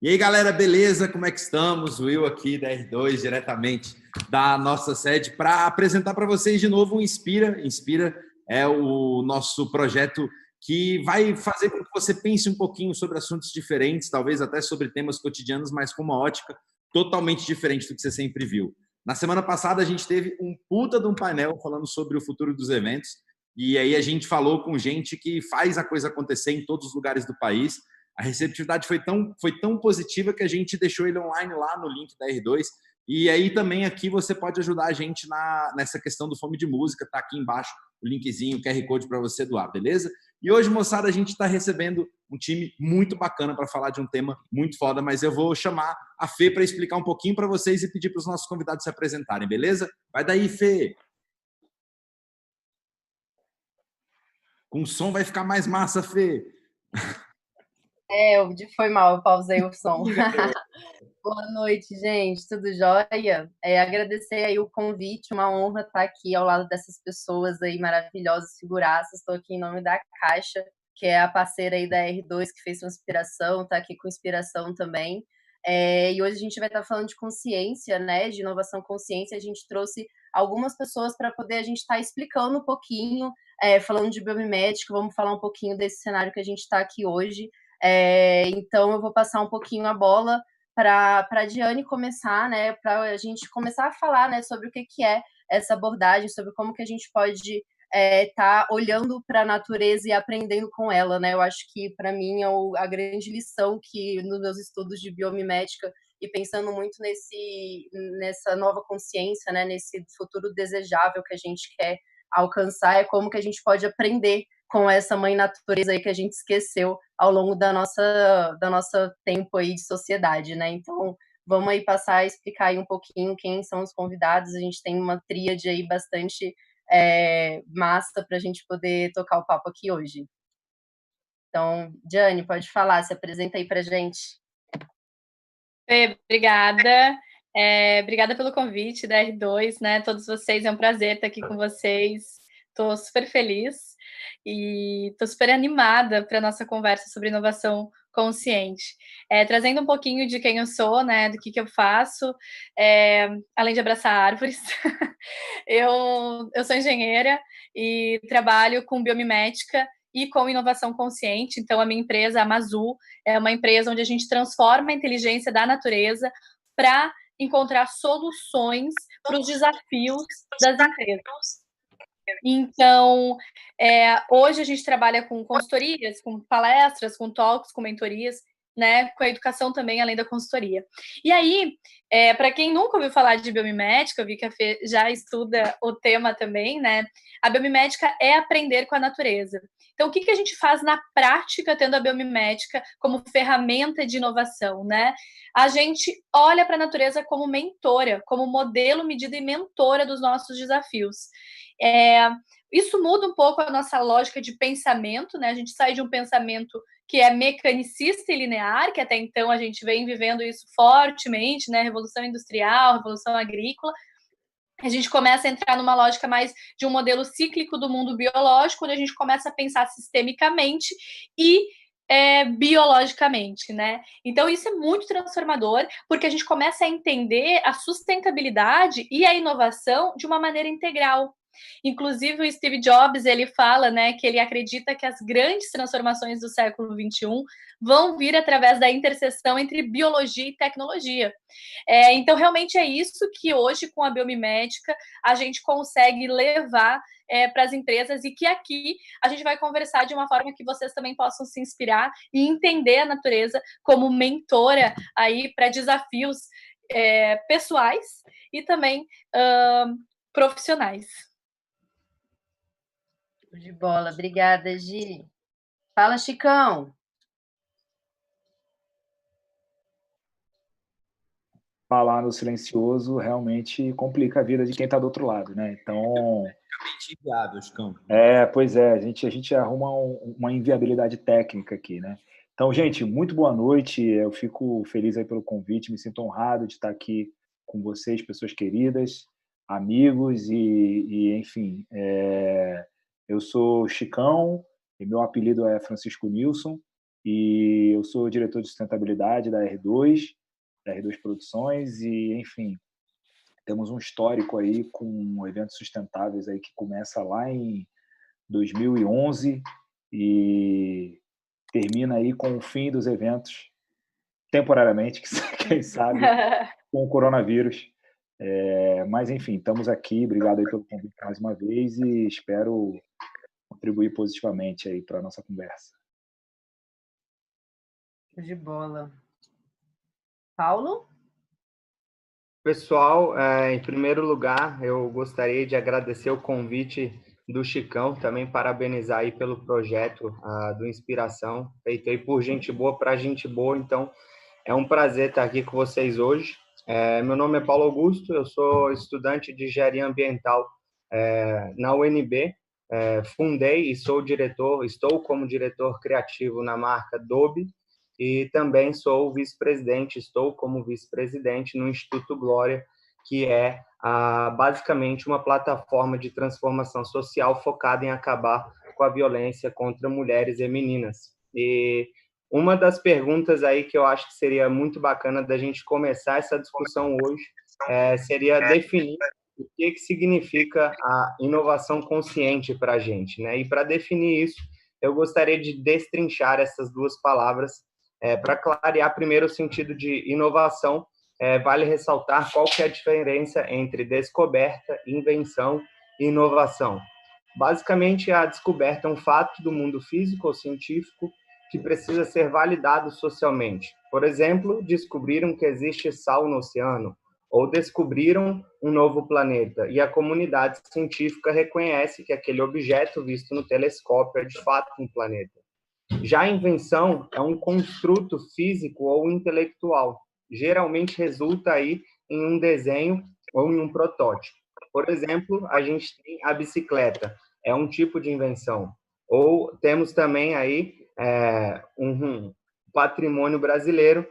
E aí, galera, beleza? Como é que estamos? Will aqui da R2, diretamente da nossa sede, para apresentar para vocês de novo o Inspira. Inspira é o nosso projeto que vai fazer com que você pense um pouquinho sobre assuntos diferentes, talvez até sobre temas cotidianos, mas com uma ótica totalmente diferente do que você sempre viu. Na semana passada, a gente teve um puta de um painel falando sobre o futuro dos eventos, e aí a gente falou com gente que faz a coisa acontecer em todos os lugares do país. A receptividade foi tão positiva que a gente deixou ele online lá no link da R2. E aí também aqui você pode ajudar a gente nessa questão do Fome de Música. Tá aqui embaixo o linkzinho, o QR Code para você doar, beleza? E hoje, moçada, a gente está recebendo um time muito bacana para falar de um tema muito foda, mas eu vou chamar a Fê para explicar um pouquinho para vocês e pedir para os nossos convidados se apresentarem, beleza? Vai daí, Fê! Com o som vai ficar mais massa, Fê! Foi mal, eu pausei o som. Boa noite, gente, tudo jóia? Agradecer aí o convite, uma honra estar aqui ao lado dessas pessoas aí maravilhosas, figuraças. Estou aqui em nome da Caixa, que é a parceira aí da R2, que fez sua inspiração, está aqui com inspiração também. E hoje a gente vai estar falando de consciência, né, de inovação consciência. A gente trouxe algumas pessoas para poder a gente estar explicando um pouquinho, falando de biomimética, vamos falar um pouquinho desse cenário que a gente está aqui hoje. Então, eu vou passar um pouquinho a bola para a Diane começar, né, para a gente começar a falar, né, sobre o que é essa abordagem, sobre como que a gente pode tá olhando para a natureza e aprendendo com ela, né? Eu acho que, para mim, a grande lição que, nos meus estudos de biomimética, e pensando muito nessa nova consciência, né, nesse futuro desejável que a gente quer alcançar, é como que a gente pode aprender com essa mãe natureza aí que a gente esqueceu ao longo da nossa tempo aí de sociedade, né? Então, vamos aí passar a explicar aí um pouquinho quem são os convidados. A gente tem uma tríade aí bastante massa para a gente poder tocar o papo aqui hoje. Então, Diane, pode falar, se apresenta aí para a gente. Obrigada. Obrigada pelo convite da R2, né? Todos vocês, é um prazer estar aqui com vocês. Estou super feliz e estou super animada para a nossa conversa sobre inovação consciente. Trazendo um pouquinho de quem eu sou, né? Do que eu faço, além de abraçar árvores. Eu sou engenheira e trabalho com biomimética e com inovação consciente. Então, a minha empresa, a Amazul, é uma empresa onde a gente transforma a inteligência da natureza para encontrar soluções para os desafios das empresas. Então, hoje a gente trabalha com consultorias, com palestras, com talks, com mentorias, né, com a educação também, além da consultoria. E aí, para quem nunca ouviu falar de biomimética, eu vi que a Fê já estuda o tema também, né? A biomimética é aprender com a natureza. Então, o que a gente faz na prática tendo a biomimética como ferramenta de inovação, né? A gente olha para a natureza como mentora, como modelo, medida e mentora dos nossos desafios. Isso muda um pouco a nossa lógica de pensamento, né? A gente sai de um pensamento que é mecanicista e linear, que até então a gente vem vivendo isso fortemente, né? Revolução industrial, revolução agrícola. A gente começa a entrar numa lógica mais de um modelo cíclico do mundo biológico, onde a gente começa a pensar sistemicamente e biologicamente, né? Então, isso é muito transformador, porque a gente começa a entender a sustentabilidade e a inovação de uma maneira integral. Inclusive, o Steve Jobs, ele fala, né, que ele acredita que as grandes transformações do século XXI vão vir através da interseção entre biologia e tecnologia. Então, realmente é isso que hoje, com a biomimética, a gente consegue levar para as empresas, e que aqui a gente vai conversar de uma forma que vocês também possam se inspirar e entender a natureza como mentora aí para desafios pessoais e também profissionais. De bola, obrigada, Gi. Fala, Chicão. Falar no silencioso realmente complica a vida de quem está do outro lado, né? Então, praticamente inviável, Chicão. Pois é, a gente arruma uma inviabilidade técnica aqui, né? Então, gente, muito boa noite. Eu fico feliz aí pelo convite, me sinto honrado de estar aqui com vocês, pessoas queridas, amigos enfim, eu sou Chicão e meu apelido é Francisco Nilson e eu sou diretor de sustentabilidade da R2 Produções, e, enfim, temos um histórico aí com eventos sustentáveis aí que começa lá em 2011 e termina aí com o fim dos eventos, temporariamente, quem sabe, com o coronavírus. Mas, enfim, estamos aqui. Obrigado aí pelo convite mais uma vez e espero contribuir positivamente aí para a nossa conversa. De bola. Paulo? Pessoal, em primeiro lugar, eu gostaria de agradecer o convite do Chicão, também parabenizar aí pelo projeto do Inspiração, feito aí por gente boa para gente boa, então é um prazer estar aqui com vocês hoje. Meu nome é Paulo Augusto, eu sou estudante de Engenharia Ambiental na UNB, fundei e estou como diretor criativo na marca Dobe, e também sou vice-presidente, estou como vice-presidente no Instituto Glória, que é basicamente uma plataforma de transformação social focada em acabar com a violência contra mulheres e meninas. E uma das perguntas aí que eu acho que seria muito bacana da gente começar essa discussão hoje seria definir o que significa a inovação consciente para a gente, né? E para definir isso, eu gostaria de destrinchar essas duas palavras. Para clarear primeiro o sentido de inovação, vale ressaltar qual que é a diferença entre descoberta, invenção e inovação. Basicamente, a descoberta é um fato do mundo físico ou científico que precisa ser validado socialmente. Por exemplo, descobriram que existe sal no oceano, ou descobriram um novo planeta, e a comunidade científica reconhece que aquele objeto visto no telescópio é de fato um planeta. Já a invenção é um construto físico ou intelectual. Geralmente resulta aí em um desenho ou em um protótipo. Por exemplo, a gente tem a bicicleta, é um tipo de invenção. Ou temos também aí um patrimônio brasileiro,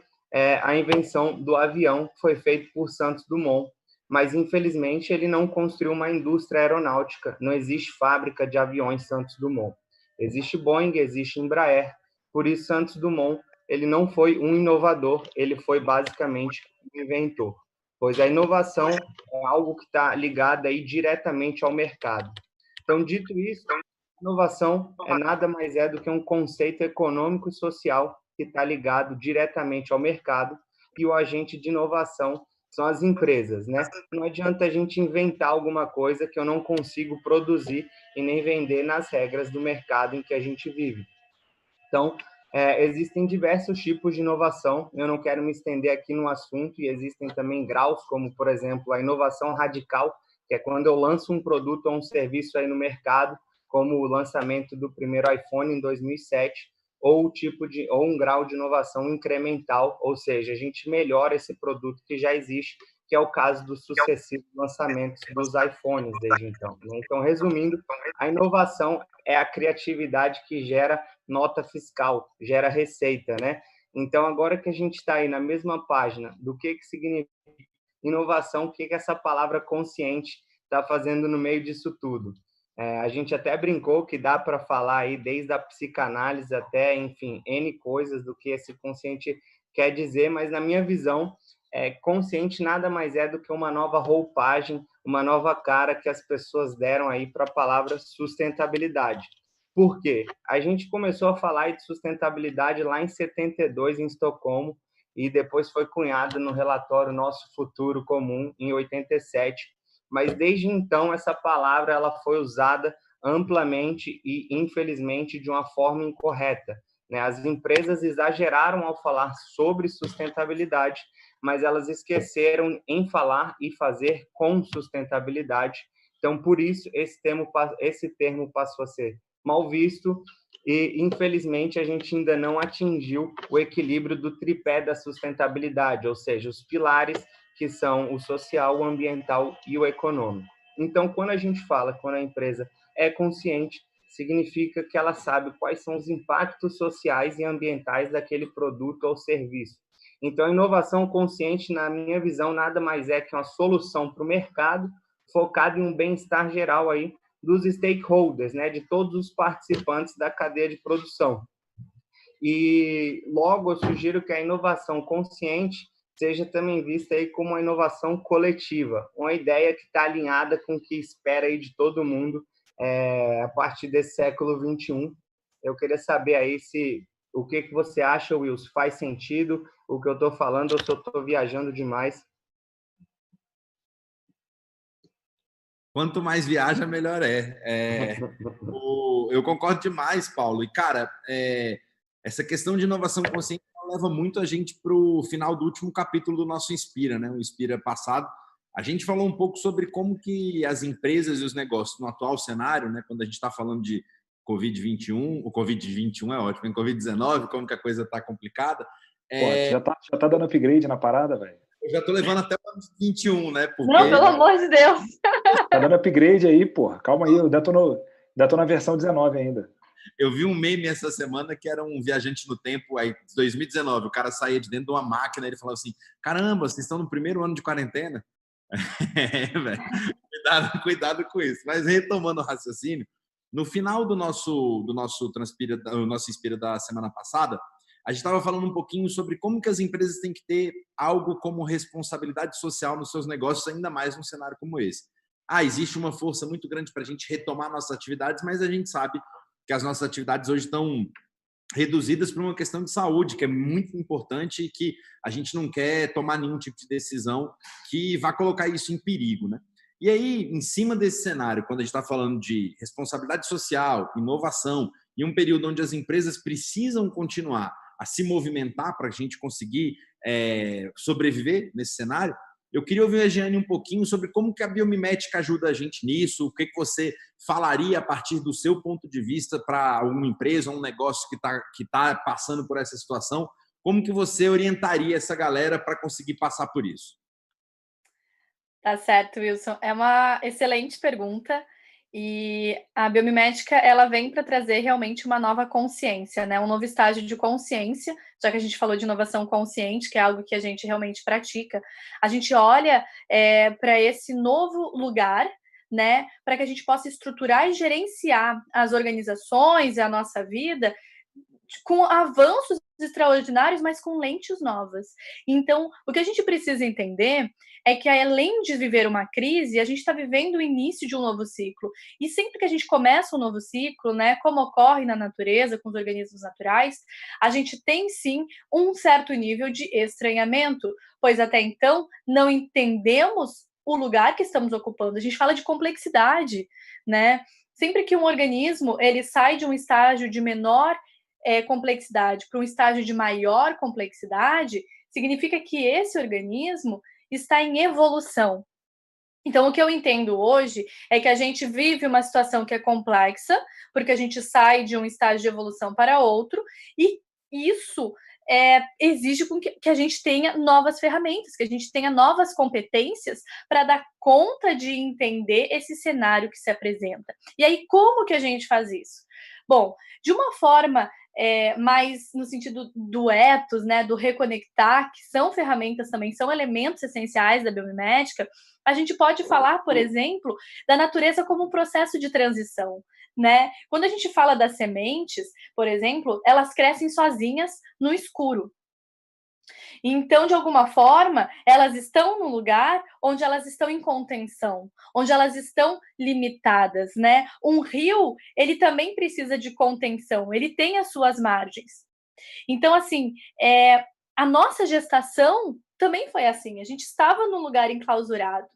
a invenção do avião foi feita por Santos Dumont, mas infelizmente ele não construiu uma indústria aeronáutica, não existe fábrica de aviões Santos Dumont. Existe Boeing, existe Embraer, por isso Santos Dumont ele não foi um inovador, ele foi basicamente um inventor, pois a inovação é algo que está ligado aí diretamente ao mercado. Então, dito isso, inovação nada mais do que um conceito econômico e social que está ligado diretamente ao mercado, e o agente de inovação são as empresas, né? Não adianta a gente inventar alguma coisa que eu não consigo produzir e nem vender nas regras do mercado em que a gente vive. Então, existem diversos tipos de inovação, eu não quero me estender aqui no assunto, e existem também graus, como, por exemplo, a inovação radical, que é quando eu lanço um produto ou um serviço aí no mercado, como o lançamento do primeiro iPhone em 2007, ou um grau de inovação incremental, ou seja, a gente melhora esse produto que já existe, que é o caso dos sucessivos lançamentos dos iPhones desde então. Então, resumindo, a inovação é a criatividade que gera nota fiscal, gera receita, né? Então, agora que a gente está aí na mesma página do que significa inovação, o que essa palavra consciente está fazendo no meio disso tudo? A gente até brincou que dá para falar aí desde a psicanálise até, enfim, N coisas do que esse consciente quer dizer, mas na minha visão, consciente nada mais é do que uma nova roupagem, uma nova cara que as pessoas deram aí para a palavra sustentabilidade. Por quê? A gente começou a falar de sustentabilidade lá em 72, em Estocolmo, e depois foi cunhado no relatório Nosso Futuro Comum, em 87. Mas desde então, essa palavra ela foi usada amplamente e, infelizmente, de uma forma incorreta, né? As empresas exageraram ao falar sobre sustentabilidade, mas elas esqueceram em falar e fazer com sustentabilidade. Então, por isso, esse termo passou a ser mal visto e, infelizmente, a gente ainda não atingiu o equilíbrio do tripé da sustentabilidade, ou seja, os pilares que são o social, o ambiental e o econômico. Então, quando a gente fala, quando a empresa é consciente, significa que ela sabe quais são os impactos sociais e ambientais daquele produto ou serviço. Então, a inovação consciente, na minha visão, nada mais é que uma solução para o mercado focada em um bem-estar geral aí dos stakeholders, né, de todos os participantes da cadeia de produção. E logo eu sugiro que a inovação consciente seja também vista aí como uma inovação coletiva, uma ideia que está alinhada com o que espera aí de todo mundo a partir desse século XXI. Eu queria saber aí o que você acha, Wilson, faz sentido o que eu estou falando ou se eu estou viajando demais? Quanto mais viaja, melhor eu concordo demais, Paulo. E, cara, essa questão de inovação consciente leva muito a gente para o final do último capítulo do nosso Inspira, né? O Inspira passado. A gente falou um pouco sobre como que as empresas e os negócios no atual cenário, né? Quando a gente está falando de Covid-21, o Covid-21 é ótimo, em Covid-19, como que a coisa está complicada. Pô, já tá dando upgrade na parada, velho. Eu já tô levando até o ano 21, né? Porque... Não, pelo amor de Deus! Tá dando upgrade aí, porra. Calma aí, eu ainda tô na versão 19 ainda. Eu vi um meme essa semana que era um viajante no tempo, aí 2019, o cara saía de dentro de uma máquina e ele falava assim, caramba, vocês estão no primeiro ano de quarentena? Velho, cuidado com isso. Mas retomando o raciocínio, no final do nosso Inspira da semana passada, a gente estava falando um pouquinho sobre como que as empresas têm que ter algo como responsabilidade social nos seus negócios, ainda mais num cenário como esse. Existe uma força muito grande para a gente retomar nossas atividades, mas a gente sabe que as nossas atividades hoje estão reduzidas por uma questão de saúde, que é muito importante e que a gente não quer tomar nenhum tipo de decisão que vá colocar isso em perigo, né? E aí, em cima desse cenário, quando a gente está falando de responsabilidade social, inovação, e um período onde as empresas precisam continuar a se movimentar para a gente conseguir sobreviver nesse cenário, eu queria ouvir a Jeane um pouquinho sobre como que a biomimética ajuda a gente nisso, o que você falaria a partir do seu ponto de vista para uma empresa, um negócio que tá passando por essa situação, como que você orientaria essa galera para conseguir passar por isso? Tá certo, Wilson. É uma excelente pergunta. E a biomimética, ela vem para trazer realmente uma nova consciência, né? Um novo estágio de consciência, já que a gente falou de inovação consciente, que é algo que a gente realmente pratica. A gente olha para esse novo lugar, né? Para que a gente possa estruturar e gerenciar as organizações e a nossa vida com avanços extraordinários, mas com lentes novas. Então, o que a gente precisa entender é que, além de viver uma crise, a gente está vivendo o início de um novo ciclo. E sempre que a gente começa um novo ciclo, né, como ocorre na natureza, com os organismos naturais, a gente tem, sim, um certo nível de estranhamento, pois até então não entendemos o lugar que estamos ocupando. A gente fala de complexidade, né? Sempre que um organismo ele sai de um estágio de menor complexidade para um estágio de maior complexidade, significa que esse organismo está em evolução. Então, o que eu entendo hoje é que a gente vive uma situação que é complexa, porque a gente sai de um estágio de evolução para outro, e isso exige que a gente tenha novas ferramentas, que a gente tenha novas competências para dar conta de entender esse cenário que se apresenta. E aí, como que a gente faz isso? Bom, de uma forma mais no sentido do ethos, né, do reconectar, que são ferramentas também, são elementos essenciais da biomimética, a gente pode falar, por exemplo, da natureza como um processo de transição, né? Quando a gente fala das sementes, por exemplo, elas crescem sozinhas no escuro. Então, de alguma forma, elas estão num lugar onde elas estão em contenção, onde elas estão limitadas, né? Um rio, ele também precisa de contenção, ele tem as suas margens. Então, assim, a nossa gestação também foi assim, a gente estava num lugar enclausurado.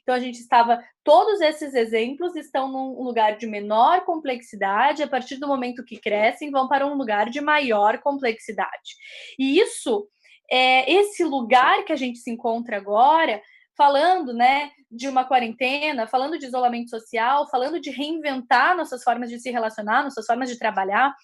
Então, a gente estava... Todos esses exemplos estão num lugar de menor complexidade, a partir do momento que crescem, vão para um lugar de maior complexidade. E isso... esse lugar que a gente se encontra agora, falando, né, de uma quarentena, falando de isolamento social, falando de reinventar nossas formas de se relacionar, nossas formas de trabalhar,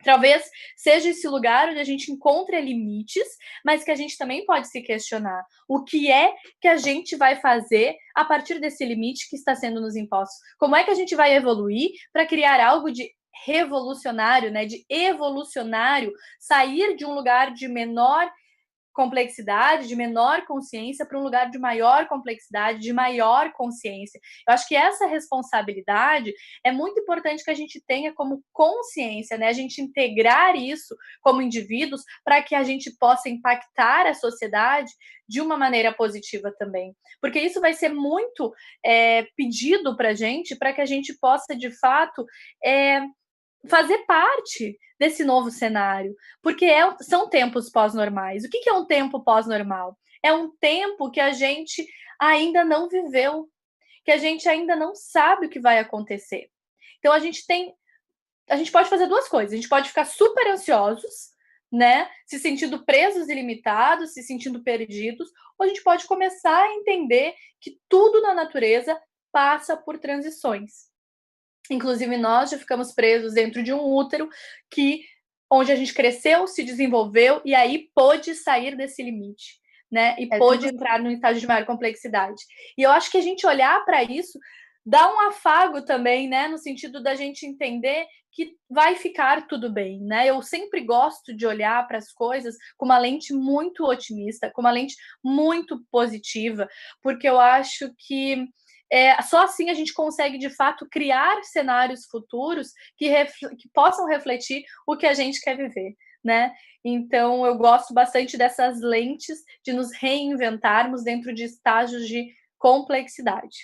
talvez seja esse lugar onde a gente encontra limites, mas que a gente também pode se questionar o que é que a gente vai fazer a partir desse limite que está sendo nos impostos. Como é que a gente vai evoluir para criar algo de revolucionário, né, de evolucionário, sair de um lugar de menor complexidade, de menor consciência, para um lugar de maior complexidade, de maior consciência. Eu acho que essa responsabilidade é muito importante que a gente tenha como consciência, né? A gente integrar isso como indivíduos para que a gente possa impactar a sociedade de uma maneira positiva também. Porque isso vai ser muito pedido para que a gente possa, de fato, fazer parte desse novo cenário, porque são tempos pós-normais. O que é um tempo pós-normal? É um tempo que a gente ainda não viveu, que a gente ainda não sabe o que vai acontecer. Então a gente pode fazer duas coisas. A gente pode ficar super ansiosos, né, se sentindo presos e limitados, se sentindo perdidos, ou a gente pode começar a entender que tudo na natureza passa por transições. Inclusive, nós já ficamos presos dentro de um útero onde a gente cresceu, se desenvolveu e aí pôde sair desse limite, né? E pôde entrar num estágio de maior complexidade. E eu acho que a gente olhar para isso dá um afago também, né? No sentido da gente entender que vai ficar tudo bem, né? Eu sempre gosto de olhar para as coisas com uma lente muito otimista, com uma lente muito positiva, porque eu acho que só assim a gente consegue, de fato, criar cenários futuros que possam refletir o que a gente quer viver, né? Então, eu gosto bastante dessas lentes de nos reinventarmos dentro de estágios de complexidade.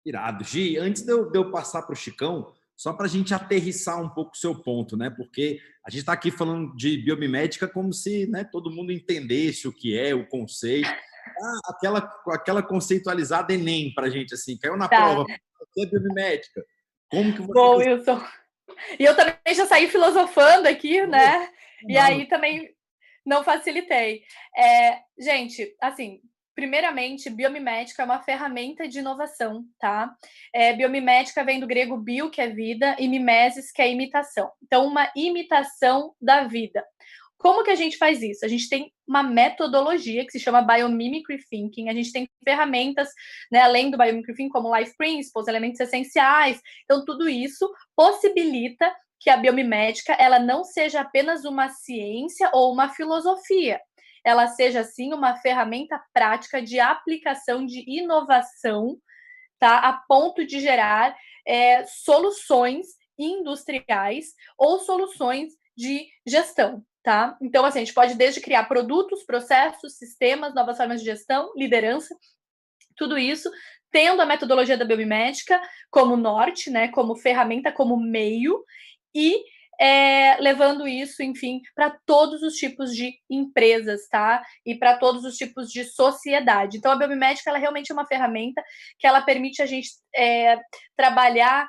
Irado. Gi, antes de eu passar para o Chicão, só para a gente aterrissar um pouco o seu ponto, né? Porque a gente está aqui falando de biomimética como se, né, todo mundo entendesse o que é, o conceito. Aquela conceitualizada Enem para a gente, assim, caiu na prova. O que é biomimética? Como que você... Bom, Wilson. E eu também já saí filosofando aqui, né? E aí também não facilitei. Gente, assim, primeiramente, biomimética é uma ferramenta de inovação, tá? Biomimética vem do grego bio, que é vida, e mimesis, que é imitação. Então, uma imitação da vida. Como que a gente faz isso? A gente tem uma metodologia que se chama Biomimicry Thinking. A gente tem ferramentas, né, além do Biomimicry Thinking, como Life Principles, elementos essenciais. Então, tudo isso possibilita que a biomimética ela não seja apenas uma ciência ou uma filosofia. Ela seja, sim, uma ferramenta prática de aplicação de inovação, tá? A ponto de gerar soluções industriais ou soluções de gestão. Tá? Então, assim, a gente pode desde criar produtos, processos, sistemas, novas formas de gestão, liderança, tudo isso tendo a metodologia da biomimética como norte, né, como ferramenta, como meio, e levando isso, enfim, para todos os tipos de empresas, tá? E para todos os tipos de sociedade. Então, a biomimética, ela realmente é uma ferramenta que ela permite a gente trabalhar.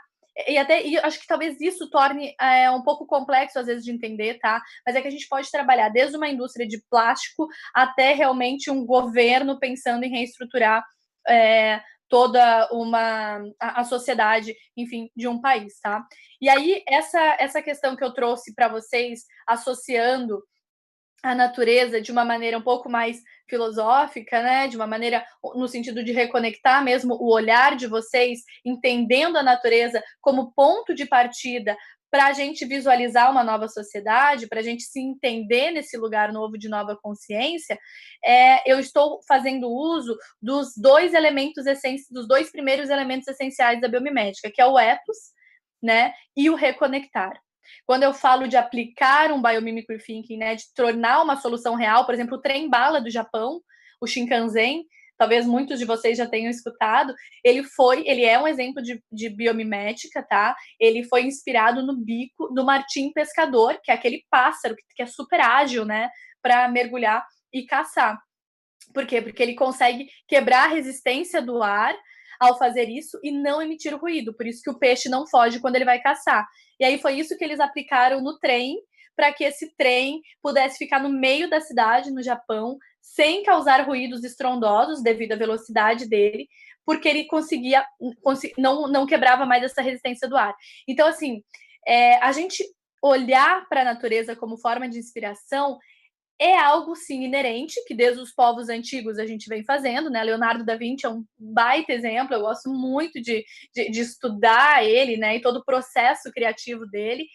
E acho que talvez isso torne um pouco complexo, às vezes, de entender, tá? Mas é que a gente pode trabalhar desde uma indústria de plástico até realmente um governo pensando em reestruturar toda a sociedade, enfim, de um país, tá? E aí, essa questão que eu trouxe para vocês, associando a natureza de uma maneira um pouco mais filosófica, né? De uma maneira no sentido de reconectar mesmo o olhar de vocês, entendendo a natureza como ponto de partida para a gente visualizar uma nova sociedade, para a gente se entender nesse lugar novo de nova consciência, eu estou fazendo uso dos dois primeiros elementos essenciais da biomimética, que é o ethos, né? E o reconectar. Quando eu falo de aplicar um biomimicry thinking, né, de tornar uma solução real, por exemplo, o trem-bala do Japão, o Shinkansen, talvez muitos de vocês já tenham escutado, ele é um exemplo de biomimética, tá? Ele foi inspirado no bico do martim pescador, que é aquele pássaro que é super ágil, né, para mergulhar e caçar. Por quê? Porque ele consegue quebrar a resistência do ar ao fazer isso e não emitir ruído. Por isso que o peixe não foge quando ele vai caçar. E aí foi isso que eles aplicaram no trem, para que esse trem pudesse ficar no meio da cidade, no Japão, sem causar ruídos estrondosos devido à velocidade dele, porque ele não quebrava mais essa resistência do ar. Então, assim, a gente olhar para a natureza como forma de inspiração é algo, sim, inerente, que desde os povos antigos a gente vem fazendo, né? Leonardo da Vinci é um baita exemplo, eu gosto muito de estudar ele, né? E todo o processo criativo dele.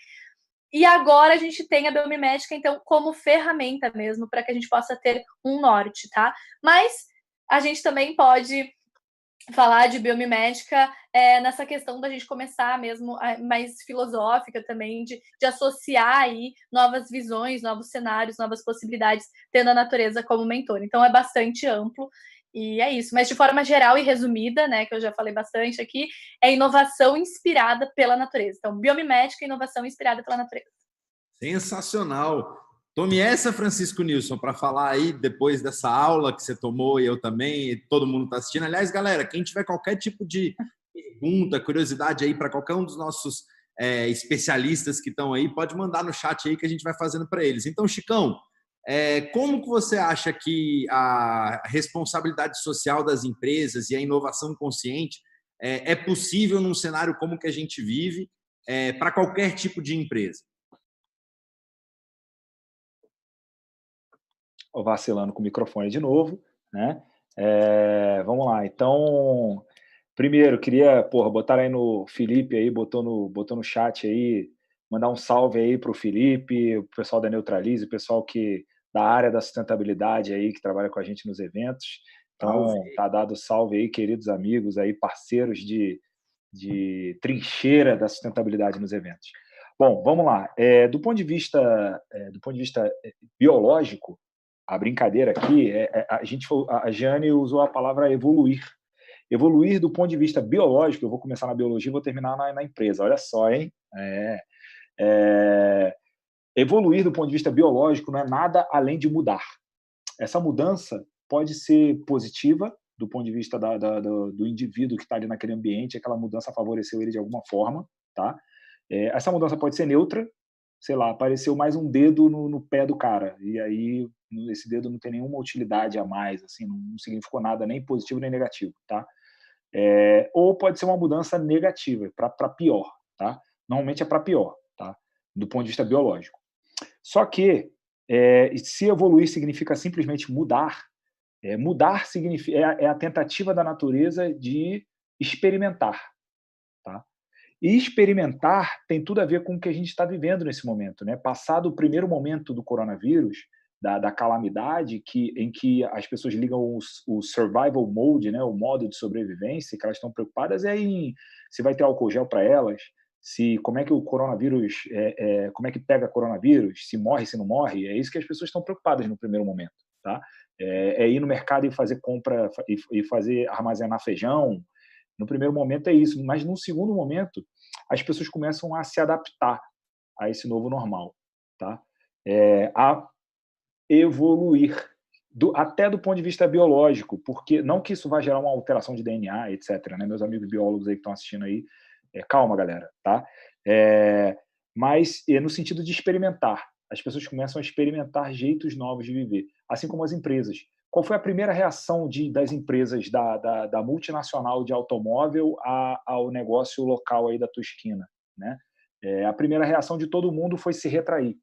E agora a gente tem a biomimética, então, como ferramenta mesmo, para que a gente possa ter um norte, tá? Mas a gente também pode falar de biomimética nessa questão da gente começar mesmo mais filosófica também, de associar aí novas visões, novos cenários, novas possibilidades, tendo a natureza como mentor. Então, é bastante amplo. E é isso. Mas, de forma geral e resumida, né, que eu já falei bastante aqui, é inovação inspirada pela natureza. Então, biomimética e inovação inspirada pela natureza. Sensacional. Tome essa, Francisco Nilson, para falar aí depois dessa aula que você tomou e eu também, e todo mundo está assistindo. Aliás, galera, quem tiver qualquer tipo de pergunta, curiosidade aí para qualquer um dos nossos especialistas que estão aí, pode mandar no chat aí que a gente vai fazendo para eles. Então, Chicão, como que você acha que a responsabilidade social das empresas e a inovação consciente é possível num cenário como que a gente vive para qualquer tipo de empresa? Vacilando com o microfone de novo, né? Vamos lá. Então, primeiro, queria, botar aí no Felipe aí, botou no chat aí, mandar um salve aí para o Felipe, o pessoal da Neutralize, o pessoal da área da sustentabilidade aí, que trabalha com a gente nos eventos. Então, tá dado salve aí, queridos amigos aí, parceiros de trincheira da sustentabilidade nos eventos. Bom, vamos lá. Do ponto de vista biológico, a brincadeira aqui a Jane usou a palavra evoluir. Evoluir do ponto de vista biológico, eu vou começar na biologia e vou terminar na empresa. Olha só, hein? Evoluir do ponto de vista biológico não é nada além de mudar. Essa mudança pode ser positiva do ponto de vista do indivíduo que está ali naquele ambiente, aquela mudança favoreceu ele de alguma forma, tá? Essa mudança pode ser neutra, sei lá, apareceu mais um dedo no pé do cara, e aí esse dedo não tem nenhuma utilidade a mais, assim, não significou nada nem positivo nem negativo, tá? Ou pode ser uma mudança negativa, para pior, tá? Normalmente é para pior, tá? Do ponto de vista biológico. Só que, se evoluir significa simplesmente mudar, mudar significa, é a tentativa da natureza de experimentar, tá? E experimentar tem tudo a ver com o que a gente está vivendo nesse momento, né? Passado o primeiro momento do coronavírus, da calamidade, em que as pessoas ligam o survival mode, né? O modo de sobrevivência, que elas estão preocupadas em se vai ter álcool gel para elas, como é que o coronavírus, como é que pega coronavírus, se morre, se não morre, é isso que as pessoas estão preocupadas no primeiro momento, tá? Ir no mercado e fazer compra e fazer armazenar feijão. No primeiro momento é isso, mas no segundo momento as pessoas começam a se adaptar a esse novo normal, tá? A evoluir, até do ponto de vista biológico, porque não que isso vai gerar uma alteração de DNA, etc., né? Meus amigos biólogos aí que estão assistindo aí, calma, galera, tá? Mas no sentido de experimentar. As pessoas começam a experimentar jeitos novos de viver, assim como as empresas. Qual foi a primeira reação das empresas da multinacional de automóvel ao negócio local aí da tua esquina, né? A primeira reação de todo mundo foi se retrair.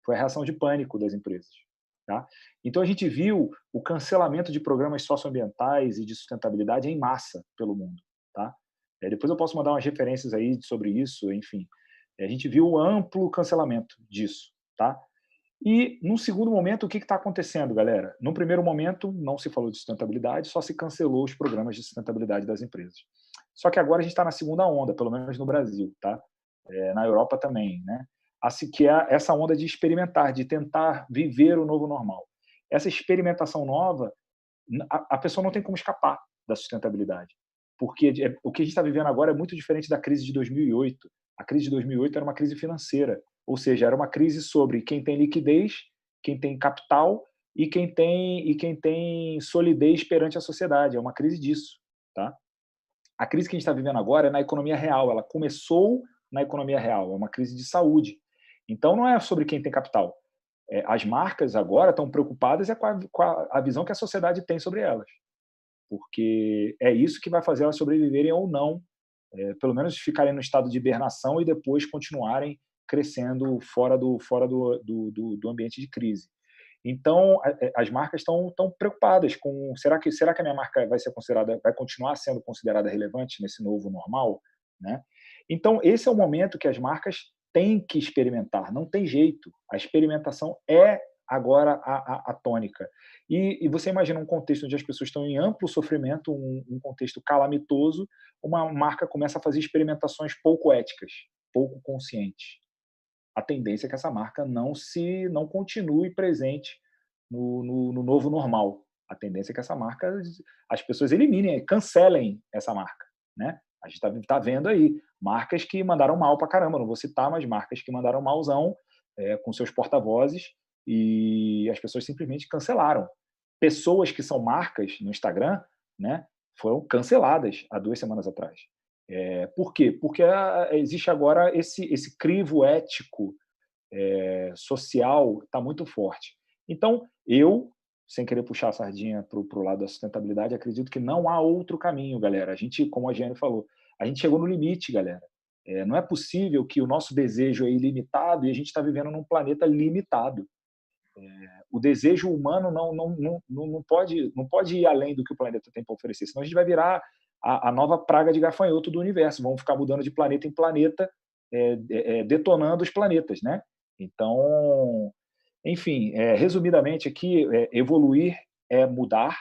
Foi a reação de pânico das empresas, tá? Então, a gente viu o cancelamento de programas socioambientais e de sustentabilidade em massa pelo mundo, tá? Depois eu posso mandar umas referências aí sobre isso, enfim. A gente viu o amplo cancelamento disso, tá? E, num segundo momento, o que está acontecendo, galera? No primeiro momento, não se falou de sustentabilidade, só se cancelou os programas de sustentabilidade das empresas. Só que agora a gente está na segunda onda, pelo menos no Brasil, tá? Na Europa também, né? Assim, que é essa onda de experimentar, de tentar viver o novo normal. Essa experimentação nova, a pessoa não tem como escapar da sustentabilidade, porque o que a gente está vivendo agora é muito diferente da crise de 2008. A crise de 2008 era uma crise financeira, ou seja, era uma crise sobre quem tem liquidez, quem tem capital e quem tem solidez perante a sociedade. É uma crise disso, tá? A crise que a gente está vivendo agora é na economia real. Ela começou na economia real. É uma crise de saúde. Então, não é sobre quem tem capital. As marcas agora estão preocupadas com a visão que a sociedade tem sobre elas, porque é isso que vai fazer elas sobreviverem ou não, pelo menos ficarem no estado de hibernação e depois continuarem crescendo fora do ambiente de crise. Então, as marcas estão preocupadas com será que a minha marca vai continuar sendo considerada relevante nesse novo normal, né? Então, esse é o momento que as marcas tem que experimentar, não tem jeito. A experimentação é agora a tônica. E você imagina um contexto onde as pessoas estão em amplo sofrimento, um contexto calamitoso, uma marca começa a fazer experimentações pouco éticas, pouco conscientes. A tendência é que essa marca não continue presente no novo normal. A tendência é que essa marca, as pessoas eliminem, cancelem essa marca, né? A gente está vendo aí marcas que mandaram mal para caramba, não vou citar, mas marcas que mandaram malzão com seus porta-vozes e as pessoas simplesmente cancelaram. Pessoas que são marcas no Instagram, né, foram canceladas há 2 semanas atrás. Por quê? Porque existe agora esse crivo ético, social, está muito forte. Então, sem querer puxar a sardinha para o lado da sustentabilidade, acredito que não há outro caminho, galera. A gente, como a Giane falou, a gente chegou no limite, galera. Não é possível que o nosso desejo é ilimitado e a gente está vivendo num planeta limitado. O desejo humano não pode ir além do que o planeta tem para oferecer, senão a gente vai virar a nova praga de gafanhoto do universo. Vamos ficar mudando de planeta em planeta, detonando os planetas, né? Então, enfim, resumidamente aqui, evoluir é mudar,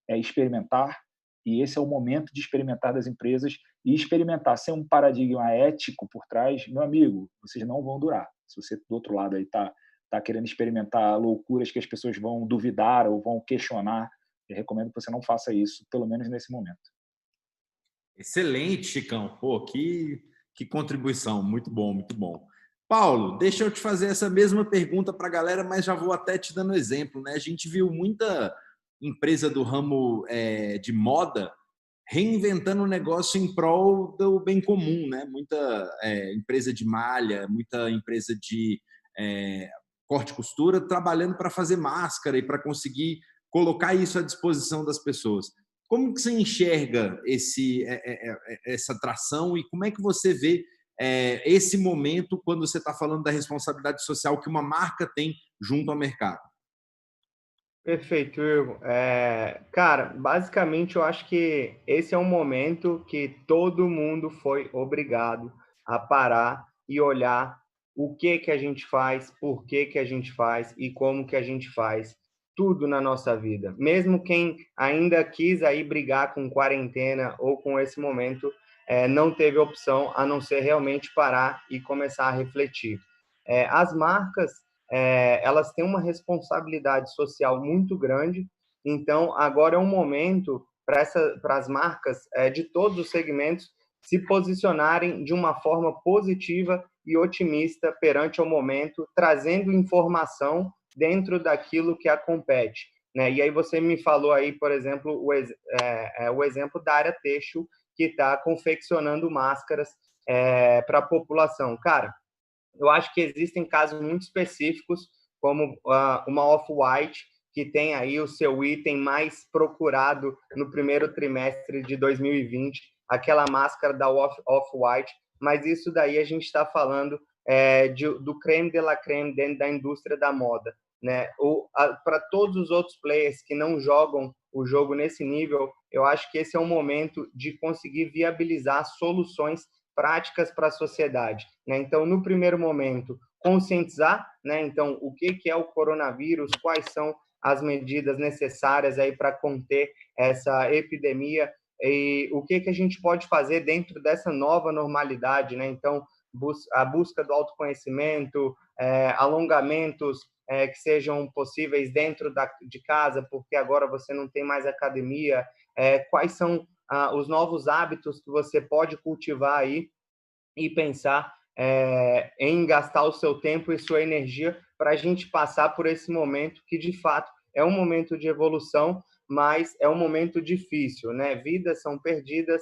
é experimentar, e esse é o momento de experimentar das empresas e experimentar sem um paradigma ético por trás. Meu amigo, vocês não vão durar. Se você, do outro lado, aí tá querendo experimentar loucuras que as pessoas vão duvidar ou vão questionar, eu recomendo que você não faça isso, pelo menos nesse momento. Excelente, Chicão. Pô, que contribuição. Muito bom, muito bom. Paulo, deixa eu te fazer essa mesma pergunta para a galera, mas já vou até te dando exemplo, né? A gente viu muita empresa do ramo de moda reinventando o negócio em prol do bem comum, né? Muita empresa de malha, muita empresa de corte e costura trabalhando para fazer máscara e para conseguir colocar isso à disposição das pessoas. Como que você enxerga essa atração e como é que você vê esse momento quando você está falando da responsabilidade social que uma marca tem junto ao mercado? Perfeito, Igor. Cara, basicamente eu acho que esse é um momento que todo mundo foi obrigado a parar e olhar o que a gente faz, por que a gente faz e como que a gente faz tudo na nossa vida. Mesmo quem ainda quis aí brigar com quarentena ou com esse momento, não teve opção a não ser realmente parar e começar a refletir. As marcas elas têm uma responsabilidade social muito grande, então agora é um momento para as marcas de todos os segmentos se posicionarem de uma forma positiva e otimista perante o momento, trazendo informação dentro daquilo que a compete, né? E aí você me falou aí, por exemplo, o exemplo da área têxtil, que está confeccionando máscaras para a população. Cara, eu acho que existem casos muito específicos, como uma Off-White, que tem aí o seu item mais procurado no primeiro trimestre de 2020, aquela máscara da Off-White, mas isso daí a gente está falando do creme de la creme dentro da indústria da moda, né? Para todos os outros players que não jogam o jogo nesse nível, eu acho que esse é um momento de conseguir viabilizar soluções práticas para a sociedade, né? Então, no primeiro momento, conscientizar, né? Então, o que é o coronavírus, quais são as medidas necessárias aí para conter essa epidemia e o que a gente pode fazer dentro dessa nova normalidade, né? Então, a busca do autoconhecimento, alongamentos que sejam possíveis dentro de casa, porque agora você não tem mais academia, quais são os novos hábitos que você pode cultivar aí e pensar em gastar o seu tempo e sua energia para a gente passar por esse momento que, de fato, é um momento de evolução, mas é um momento difícil, né? Vidas são perdidas,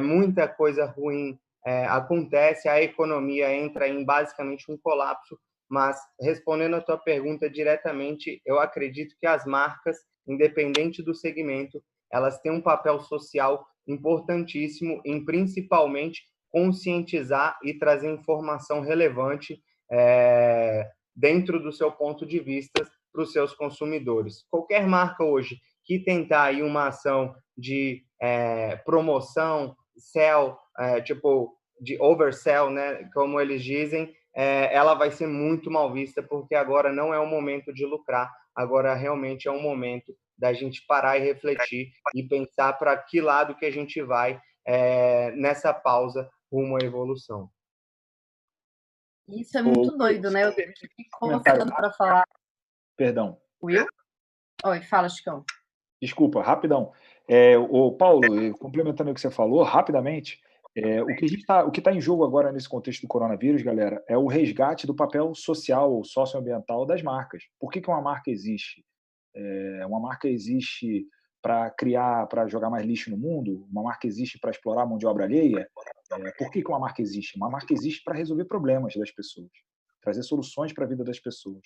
muita coisa ruim acontece, a economia entra em basicamente um colapso, mas respondendo a tua pergunta diretamente, eu acredito que as marcas, independente do segmento, elas têm um papel social importantíssimo em principalmente conscientizar e trazer informação relevante dentro do seu ponto de vista para os seus consumidores. Qualquer marca hoje que tentar aí uma ação de promoção, sell, tipo de oversell, né, como eles dizem, ela vai ser muito mal vista, porque agora não é o momento de lucrar, agora realmente é um momento da gente parar e refletir e pensar para que lado que a gente vai nessa pausa rumo à evolução. Isso é muito doido, né? Eu fiquei colocando para falar. Perdão. Will? Oi, fala, Chicão. Desculpa, rapidão. O Paulo, complementando o que você falou, rapidamente, o que está em jogo agora nesse contexto do coronavírus, galera, é o resgate do papel social ou socioambiental das marcas. Por que uma marca existe? Uma marca existe para jogar mais lixo no mundo? Uma marca existe para explorar a mão de obra alheia? Por que uma marca existe? Uma marca existe para resolver problemas das pessoas, trazer soluções para a vida das pessoas.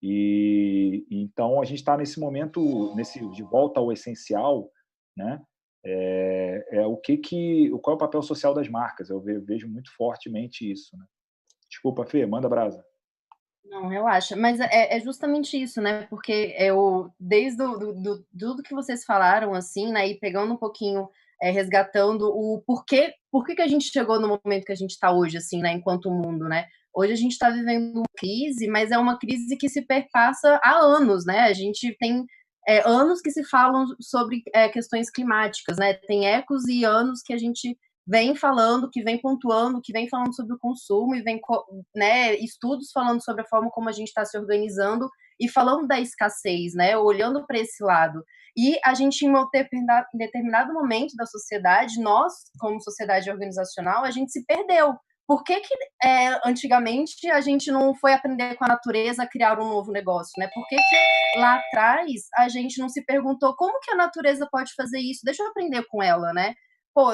E então a gente está nesse momento, de volta ao essencial, né? Qual é o papel social das marcas? Eu vejo muito fortemente isso, né? Desculpa, Fê, manda brasa. Não, relaxa. Mas é justamente isso, né? Porque desde tudo que vocês falaram, assim, né? E pegando um pouquinho, resgatando o porquê, por que a gente chegou no momento que a gente está hoje, assim, né? Enquanto mundo, né? Hoje a gente está vivendo uma crise, mas é uma crise que se perpassa há anos, né? A gente tem anos que se falam sobre questões climáticas, né? Tem ecos e anos que a gente vem falando, que vem pontuando, que vem falando sobre o consumo e vem, né, estudos falando sobre a forma como a gente está se organizando e falando da escassez, né, olhando para esse lado. E a gente, em determinado momento da sociedade, nós, como sociedade organizacional, a gente se perdeu. Por que antigamente a gente não foi aprender com a natureza a criar um novo negócio, né? Por que lá atrás a gente não se perguntou como que a natureza pode fazer isso? Deixa eu aprender com ela, né? Pô,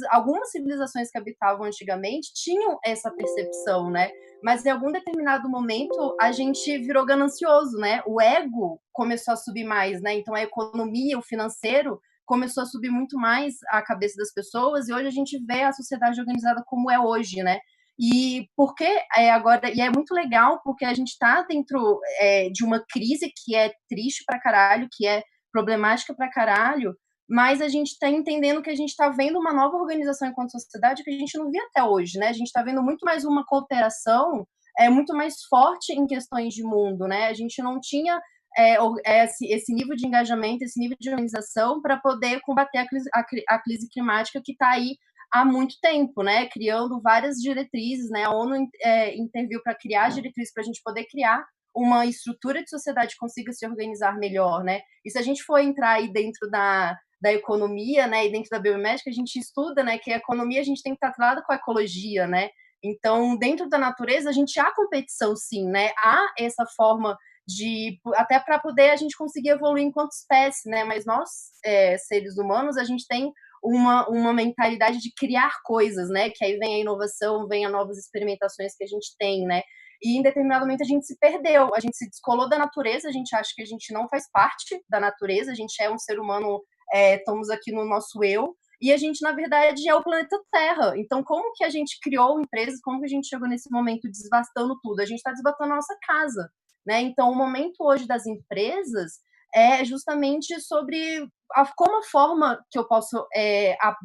algumas civilizações que habitavam antigamente tinham essa percepção, né? Mas em algum determinado momento a gente virou ganancioso, né? O ego começou a subir mais, né? Então a economia, o financeiro começou a subir muito mais a cabeça das pessoas e hoje a gente vê a sociedade organizada como é hoje, né? E porque agora, e é muito legal porque a gente está dentro de uma crise que é triste pra caralho, que é problemática pra caralho, mas a gente está entendendo que a gente está vendo uma nova organização enquanto sociedade que a gente não via até hoje, né? A gente está vendo muito mais uma cooperação muito mais forte em questões de mundo, né? A gente não tinha esse nível de engajamento, esse nível de organização para poder combater a crise climática que está aí há muito tempo, né? Criando várias diretrizes, né? A ONU interviu para criar diretrizes para a gente poder criar uma estrutura de sociedade que consiga se organizar melhor, né? E se a gente for entrar aí dentro da economia, né, e dentro da biomédica, a gente estuda, né, que a economia a gente tem que estar atrelada com a ecologia, né? Então, dentro da natureza, a gente há competição, sim, né? Há essa forma de até para poder a gente conseguir evoluir enquanto espécie, né? Mas nós, seres humanos, a gente tem uma mentalidade de criar coisas, né? Que aí vem a inovação, vem as novas experimentações que a gente tem, né? E em determinado momento a gente se perdeu, a gente se descolou da natureza, a gente acha que a gente não faz parte da natureza, a gente é um ser humano, estamos aqui no nosso eu, e a gente, na verdade, é o planeta Terra. Então, como que a gente criou empresas, como que a gente chegou nesse momento desvastando tudo? A gente está desvastando a nossa casa, né? Então, o momento hoje das empresas é justamente sobre como a forma que eu posso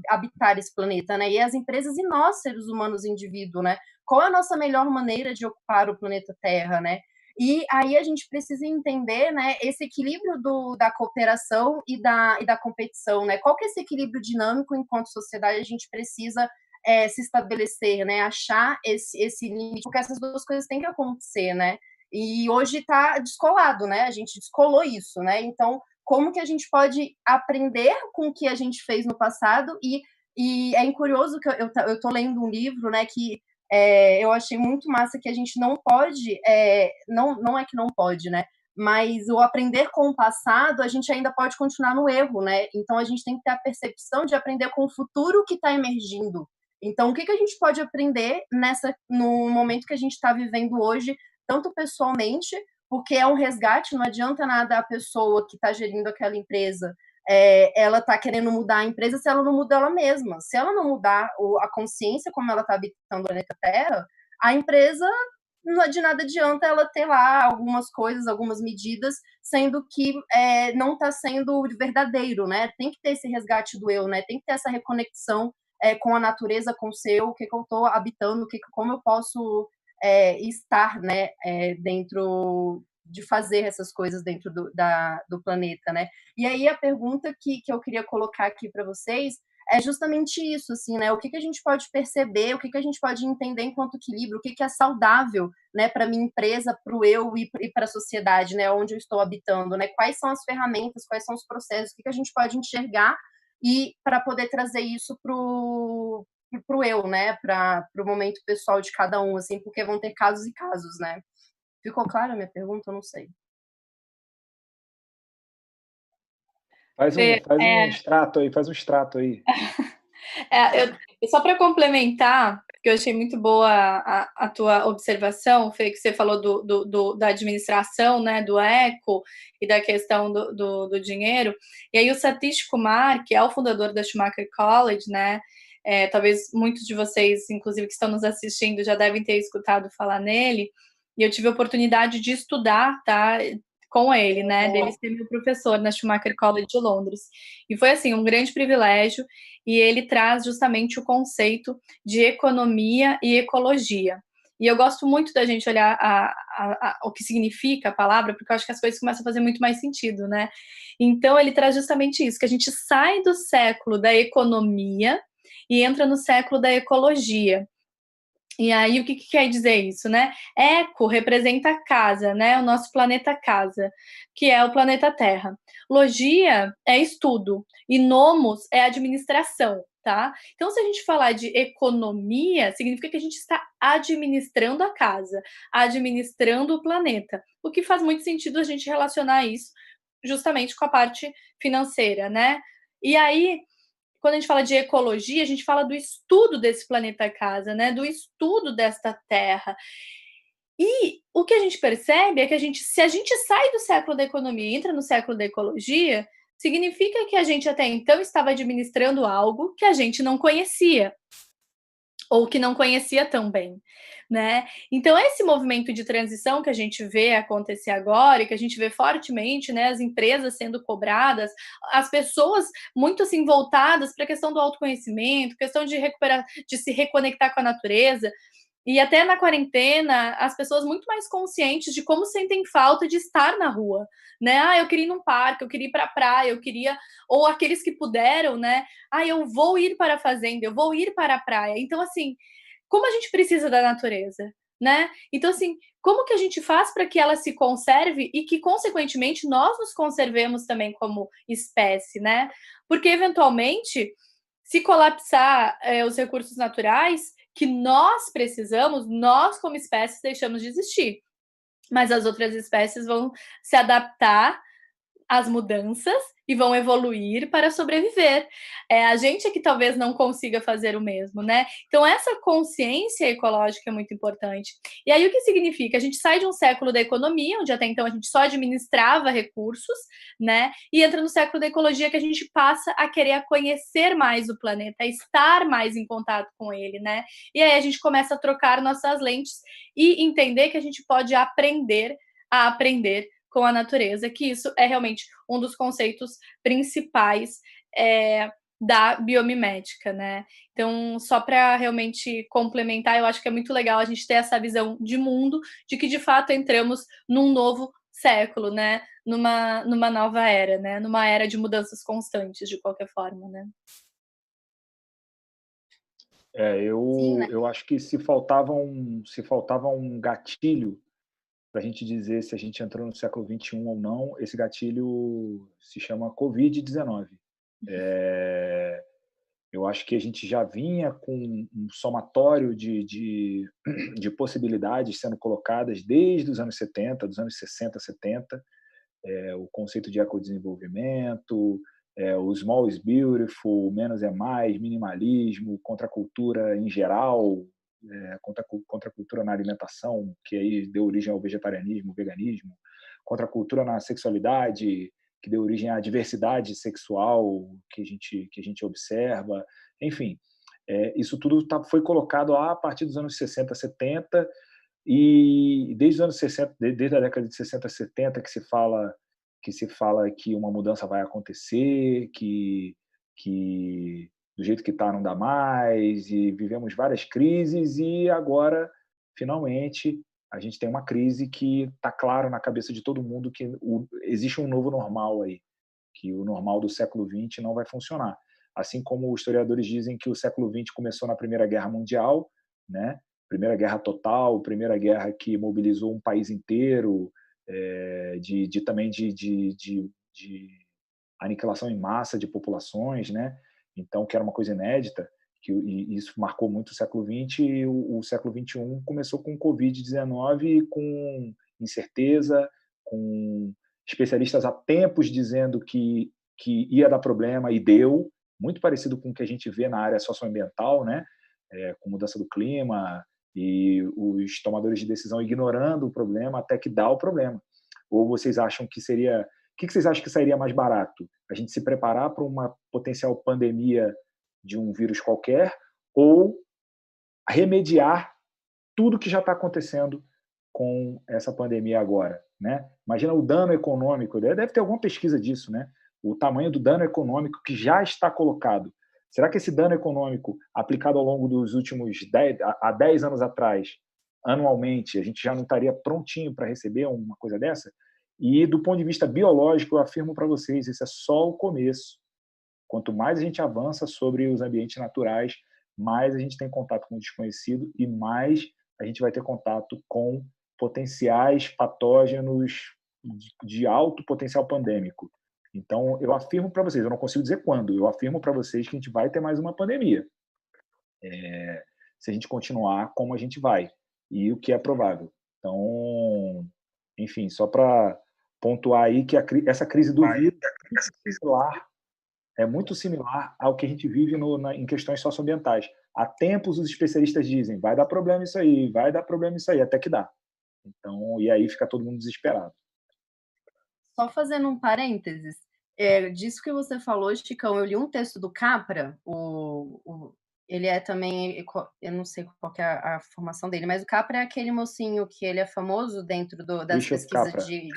habitar esse planeta, né? E as empresas e nós, seres humanos, indivíduo, né? Qual é a nossa melhor maneira de ocupar o planeta Terra, né? E aí a gente precisa entender, né, esse equilíbrio da cooperação e da competição, né? Qual que é esse equilíbrio dinâmico enquanto sociedade a gente precisa se estabelecer, né? Achar esse limite, porque essas duas coisas têm que acontecer, né? E hoje está descolado, né? A gente descolou isso, né? Então, como que a gente pode aprender com o que a gente fez no passado? E é curioso que eu estou lendo um livro, né, que eu achei muito massa, que a gente não pode, não é que não pode, né? Mas o aprender com o passado, a gente ainda pode continuar no erro, né? Então a gente tem que ter a percepção de aprender com o futuro que está emergindo. Então, o que a gente pode aprender no momento que a gente está vivendo hoje, tanto pessoalmente, porque é um resgate, não adianta nada a pessoa que está gerindo aquela empresa ela está querendo mudar a empresa se ela não muda ela mesma. Se ela não mudar a consciência como ela está habitando o planeta Terra, a empresa, de nada adianta ela ter lá algumas coisas, algumas medidas, sendo que não está sendo verdadeiro, né? Tem que ter esse resgate do eu, né? Tem que ter essa reconexão com a natureza, com o seu, o que eu estou habitando, como eu posso estar, né, dentro de fazer essas coisas dentro do planeta, né? E aí a pergunta que eu queria colocar aqui para vocês é justamente isso, assim, né? O que a gente pode perceber, o que a gente pode entender enquanto equilíbrio, o que é saudável, né, para minha empresa, para o eu e para a sociedade, né, onde eu estou habitando, né? Quais são as ferramentas, quais são os processos, o que a gente pode enxergar e para poder trazer isso pro eu, né, para o momento pessoal de cada um, assim, porque vão ter casos e casos, né? Ficou clara a minha pergunta? Eu não sei. Faz um extrato aí, faz um extrato aí. Só para complementar, que eu achei muito boa a tua observação, Fê, que você falou da administração, né, do eco e da questão do dinheiro. E aí o Satish Kumar, que é o fundador da Schumacher College, né, talvez muitos de vocês, inclusive, que estão nos assistindo, já devem ter escutado falar nele, e eu tive a oportunidade de estudar, tá, com ele, né, dele ser meu professor na Schumacher College de Londres. E foi, assim, um grande privilégio, e ele traz justamente o conceito de economia e ecologia. E eu gosto muito da gente olhar o que significa a palavra, porque eu acho que as coisas começam a fazer muito mais sentido, né? Então, ele traz justamente isso, que a gente sai do século da economia e entra no século da ecologia. E aí, o que quer dizer isso, né? Eco representa a casa, né? O nosso planeta casa, que é o planeta Terra. Logia é estudo e nomos é administração, tá? Então, se a gente falar de economia, significa que a gente está administrando a casa, administrando o planeta. O que faz muito sentido a gente relacionar isso justamente com a parte financeira, né? E aí, quando a gente fala de ecologia, a gente fala do estudo desse planeta casa, né? Do estudo desta Terra. E o que a gente percebe é que se a gente sai do século da economia e entra no século da ecologia, significa que a gente até então estava administrando algo que a gente não conhecia, ou que não conhecia tão bem, né? Então, esse movimento de transição que a gente vê acontecer agora, e que a gente vê fortemente, né, as empresas sendo cobradas, as pessoas muito assim voltadas para a questão do autoconhecimento, questão de recuperar, de se reconectar com a natureza. E até na quarentena, as pessoas muito mais conscientes de como sentem falta de estar na rua, né? Ah, eu queria ir num parque, eu queria ir para a praia, eu queria... Ou aqueles que puderam, né? Ah, eu vou ir para a fazenda, eu vou ir para a praia. Então, assim, como a gente precisa da natureza, né? Então, assim, como que a gente faz para que ela se conserve e que, consequentemente, nós nos conservemos também como espécie, né? Porque, eventualmente, se colapsar os recursos naturais que nós precisamos, nós como espécies deixamos de existir. Mas as outras espécies vão se adaptar às mudanças e vão evoluir para sobreviver. A gente é que talvez não consiga fazer o mesmo, né? Então, essa consciência ecológica é muito importante. E aí, o que significa? A gente sai de um século da economia, onde até então a gente só administrava recursos, né? E entra no século da ecologia, que a gente passa a querer conhecer mais o planeta, a estar mais em contato com ele, né? E aí a gente começa a trocar nossas lentes e entender que a gente pode aprender a aprender com a natureza, que isso é realmente um dos conceitos principais da biomimética, né? Então, só para realmente complementar, eu acho que é muito legal a gente ter essa visão de mundo, de que de fato entramos num novo século, né? Numa nova era, né? Numa era de mudanças constantes, de qualquer forma, né? Eu acho que se faltava um gatilho para a gente dizer se a gente entrou no século XXI ou não, esse gatilho se chama Covid-19. Eu acho que a gente já vinha com um somatório de possibilidades sendo colocadas desde os anos 70, dos anos 60, 70, o conceito de ecodesenvolvimento, o small is beautiful, menos é mais, minimalismo, contracultura em geral, contracultura na alimentação, que aí deu origem ao vegetarianismo, veganismo, contracultura na sexualidade, que deu origem à diversidade sexual que a gente observa. Enfim, isso tudo foi colocado a partir dos anos 60, 70, e desde os anos 60, desde a década de 60, 70, que se fala que uma mudança vai acontecer, que do jeito que está não dá mais, e vivemos várias crises, e agora finalmente, a gente tem uma crise que está claro na cabeça de todo mundo que existe um novo normal aí, que o normal do século XX não vai funcionar. Assim como os historiadores dizem que o século XX começou na Primeira Guerra Mundial, né? Primeira Guerra Total, Primeira Guerra que mobilizou um país inteiro, também de aniquilação em massa de populações, né? Então, que era uma coisa inédita, e isso marcou muito o século XX, e o século XXI começou com o Covid-19, com incerteza, com especialistas há tempos dizendo que ia dar problema, e deu, muito parecido com o que a gente vê na área socioambiental, né? Com mudança do clima, e os tomadores de decisão ignorando o problema até que dá o problema. Ou vocês acham que seria... O que vocês acham que sairia mais barato? A gente se preparar para uma potencial pandemia de um vírus qualquer ou remediar tudo que já está acontecendo com essa pandemia agora, né? Imagina o dano econômico, deve ter alguma pesquisa disso, né? O tamanho do dano econômico que já está colocado. Será que esse dano econômico aplicado ao longo dos últimos 10 anos atrás, anualmente, a gente já não estaria prontinho para receber uma coisa dessa? E do ponto de vista biológico, eu afirmo para vocês, isso é só o começo. Quanto mais a gente avança sobre os ambientes naturais, mais a gente tem contato com o desconhecido e mais a gente vai ter contato com potenciais patógenos de alto potencial pandêmico. Então, eu afirmo para vocês, eu não consigo dizer quando, eu afirmo para vocês que a gente vai ter mais uma pandemia. Se a gente continuar como a gente vai, e o que é provável. Então, enfim, só para pontuar aí que essa crise do vírus é muito similar ao que a gente vive em questões socioambientais. Há tempos os especialistas dizem, vai dar problema isso aí, até que dá. Então, e aí fica todo mundo desesperado. Só fazendo um parênteses, disso que você falou, Chicão, eu li um texto do Capra, ele é também, eu não sei qual que é a formação dele, mas o Capra é aquele mocinho que ele é famoso dentro das pesquisas de...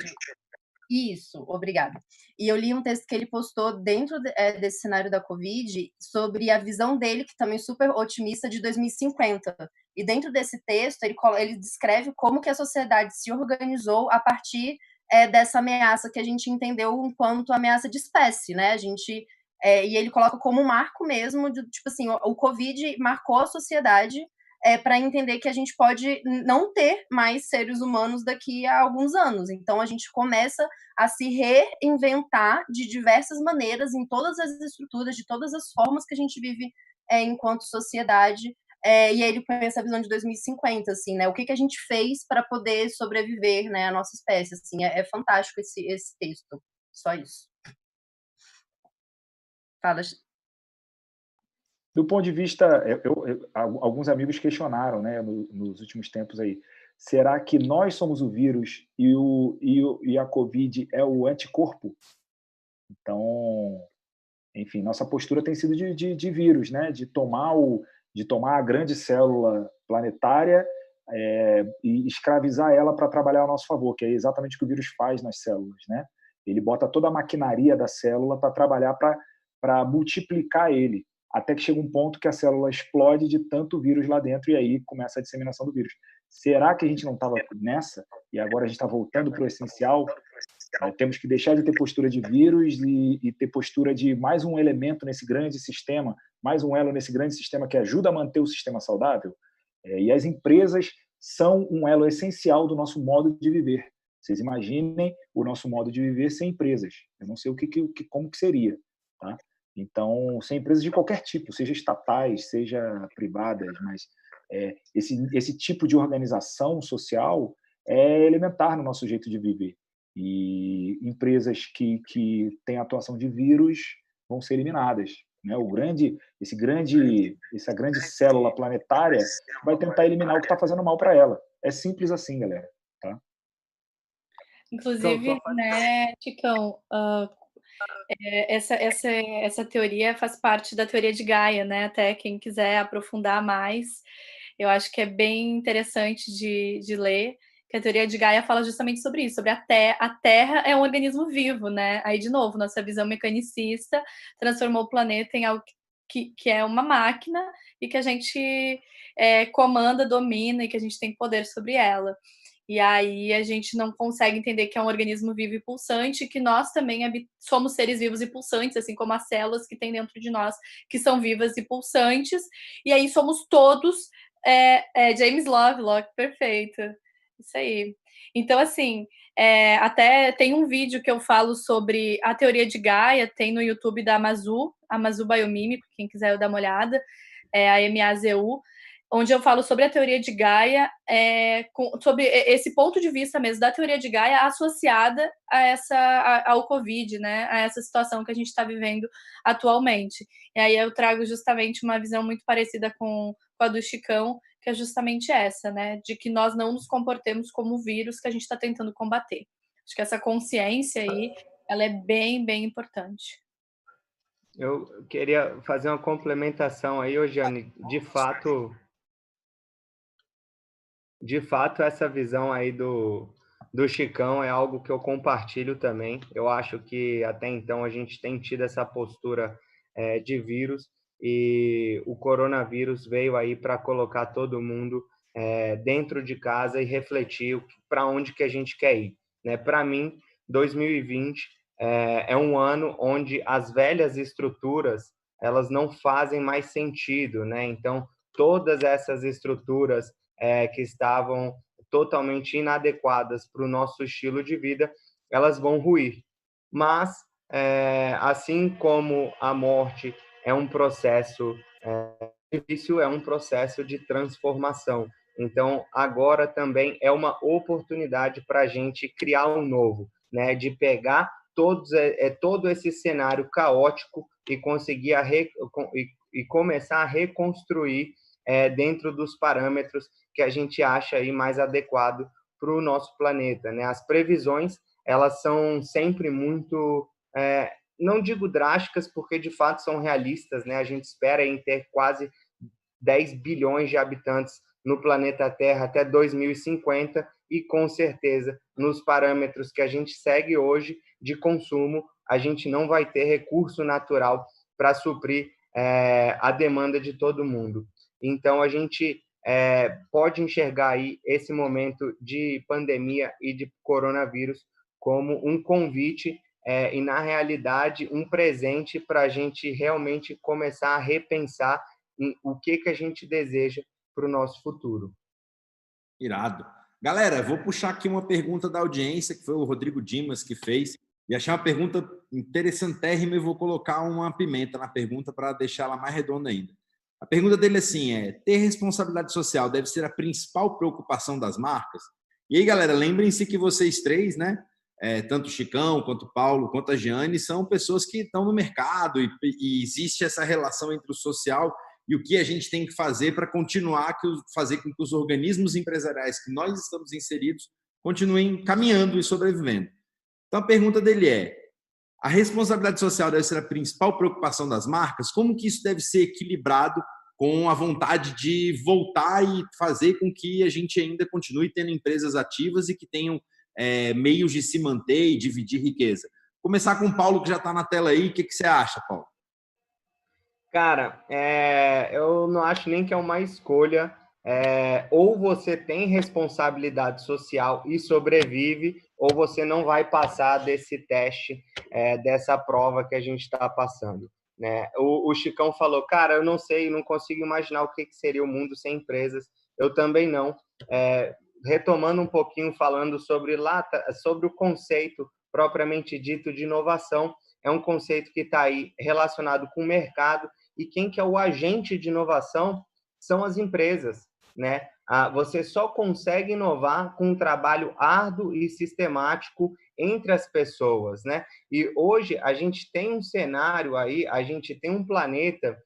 Isso, obrigada. E eu li um texto que ele postou dentro desse cenário da Covid sobre a visão dele, que também é super otimista, de 2050. E dentro desse texto, ele descreve como que a sociedade se organizou a partir dessa ameaça que a gente entendeu enquanto ameaça de espécie, né? E ele coloca como um marco mesmo, tipo assim, o Covid marcou a sociedade para entender que a gente pode não ter mais seres humanos daqui a alguns anos. Então, a gente começa a se reinventar de diversas maneiras, em todas as estruturas, de todas as formas que a gente vive enquanto sociedade. E aí ele pensa a visão de 2050, assim, né? O que a gente fez para poder sobreviver, né, a nossa espécie, assim. É fantástico esse texto. Só isso. Fala. Do ponto de vista, alguns amigos questionaram, né, nos últimos tempos aí, será que nós somos o vírus e a Covid é o anticorpo? Então, enfim, nossa postura tem sido de vírus, né, de tomar a grande célula planetária e escravizar ela para trabalhar a nosso favor, que é exatamente o que o vírus faz nas células, né? Ele bota toda a maquinaria da célula para trabalhar para multiplicar ele, até que chega um ponto que a célula explode de tanto vírus lá dentro e aí começa a disseminação do vírus. Será que a gente não estava nessa e agora a gente está voltando para o essencial? Temos que deixar de ter postura de vírus e ter postura de mais um elemento nesse grande sistema, mais um elo nesse grande sistema que ajuda a manter o sistema saudável. E as empresas são um elo essencial do nosso modo de viver. Vocês imaginem o nosso modo de viver sem empresas. Eu não sei como que seria, tá? Então, sem empresas de qualquer tipo, seja estatais, seja privadas, mas esse tipo de organização social é elementar no nosso jeito de viver. E empresas que têm atuação de vírus vão ser eliminadas, né? Essa grande célula planetária vai tentar eliminar o que está fazendo mal para ela. É simples assim, galera. Tá? Inclusive, né, Chicão, essa teoria faz parte da teoria de Gaia, né? Até quem quiser aprofundar mais, eu acho que é bem interessante de ler, que a teoria de Gaia fala justamente sobre isso, sobre a Terra é um organismo vivo, né? Aí, de novo, nossa visão mecanicista transformou o planeta em algo que é uma máquina e que a gente comanda, domina e que a gente tem poder sobre ela. E aí a gente não consegue entender que é um organismo vivo e pulsante, que nós também somos seres vivos e pulsantes, assim como as células que tem dentro de nós, que são vivas e pulsantes. E aí somos todos James Lovelock, perfeito. Isso aí. Então, assim, até tem um vídeo que eu falo sobre a teoria de Gaia, tem no YouTube da Amazu Biomímico, quem quiser dar uma olhada, a MAZU, onde eu falo sobre a teoria de Gaia, sobre esse ponto de vista mesmo da teoria de Gaia associada ao Covid, né? A essa situação que a gente está vivendo atualmente. E aí eu trago justamente uma visão muito parecida com a do Chicão, que é justamente essa, né? De que nós não nos comportemos como o vírus que a gente está tentando combater. Acho que essa consciência aí, ela é bem, bem importante. Eu queria fazer uma complementação aí, Jane. De fato, essa visão aí do Chicão é algo que eu compartilho também. Eu acho que até então a gente tem tido essa postura de vírus, e o coronavírus veio aí para colocar todo mundo dentro de casa e refletir para onde que a gente quer ir, né? Para mim, 2020 é um ano onde as velhas estruturas elas não fazem mais sentido, né? Então, todas essas estruturas que estavam totalmente inadequadas para o nosso estilo de vida, elas vão ruir. Mas, assim como a morte é um processo difícil, é um processo de transformação. Então, agora também é uma oportunidade para a gente criar um novo, né? De pegar todo esse cenário caótico e conseguir e começar a reconstruir dentro dos parâmetros que a gente acha aí mais adequado para o nosso planeta, né? As previsões, elas são sempre muito, não digo drásticas, porque de fato são realistas, né? A gente espera em ter quase 10 bilhões de habitantes no planeta Terra até 2050, e com certeza, nos parâmetros que a gente segue hoje de consumo, a gente não vai ter recurso natural para suprir a demanda de todo mundo. Então, a gente pode enxergar aí esse momento de pandemia e de coronavírus como um convite e, na realidade, um presente para a gente realmente começar a repensar em o que a gente deseja para o nosso futuro. Irado. Galera, vou puxar aqui uma pergunta da audiência, que foi o Rodrigo Dimas que fez, e achei uma pergunta interessantérrima, e vou colocar uma pimenta na pergunta para deixar ela mais redonda ainda. A pergunta dele assim ter responsabilidade social deve ser a principal preocupação das marcas? E aí, galera, lembrem-se que vocês três, né, tanto o Chicão, quanto o Paulo, quanto a Giane, são pessoas que estão no mercado, e existe essa relação entre o social e o que a gente tem que fazer para continuar fazer com que os organismos empresariais que nós estamos inseridos continuem caminhando e sobrevivendo. Então, a pergunta dele a responsabilidade social deve ser a principal preocupação das marcas? Como que isso deve ser equilibrado com a vontade de voltar e fazer com que a gente ainda continue tendo empresas ativas e que tenham meios de se manter e dividir riqueza? Começar com o Paulo, que já está na tela aí. O que você acha, Paulo? Cara, eu não acho nem que é uma escolha. Ou você tem responsabilidade social e sobrevive, ou você não vai passar desse teste, dessa prova que a gente está passando, né? O Chicão falou, cara, eu não sei, não consigo imaginar o que seria o mundo sem empresas. Eu também não. Retomando um pouquinho, falando sobre o conceito propriamente dito de inovação, é um conceito que está aí relacionado com o mercado, e quem que é o agente de inovação são as empresas, né? Você só consegue inovar com um trabalho árduo e sistemático entre as pessoas, né? E hoje a gente tem um cenário aí, a gente tem um planeta,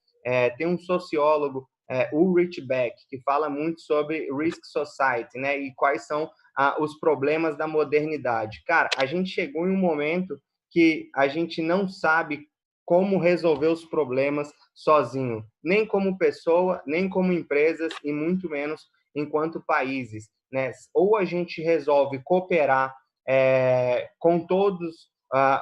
tem um sociólogo, Ulrich Beck, que fala muito sobre Risk Society, né? E quais são os problemas da modernidade. Cara, a gente chegou em um momento que a gente não sabe como resolver os problemas sozinho, nem como pessoa, nem como empresas, e muito menos enquanto países, né? Ou a gente resolve cooperar com todos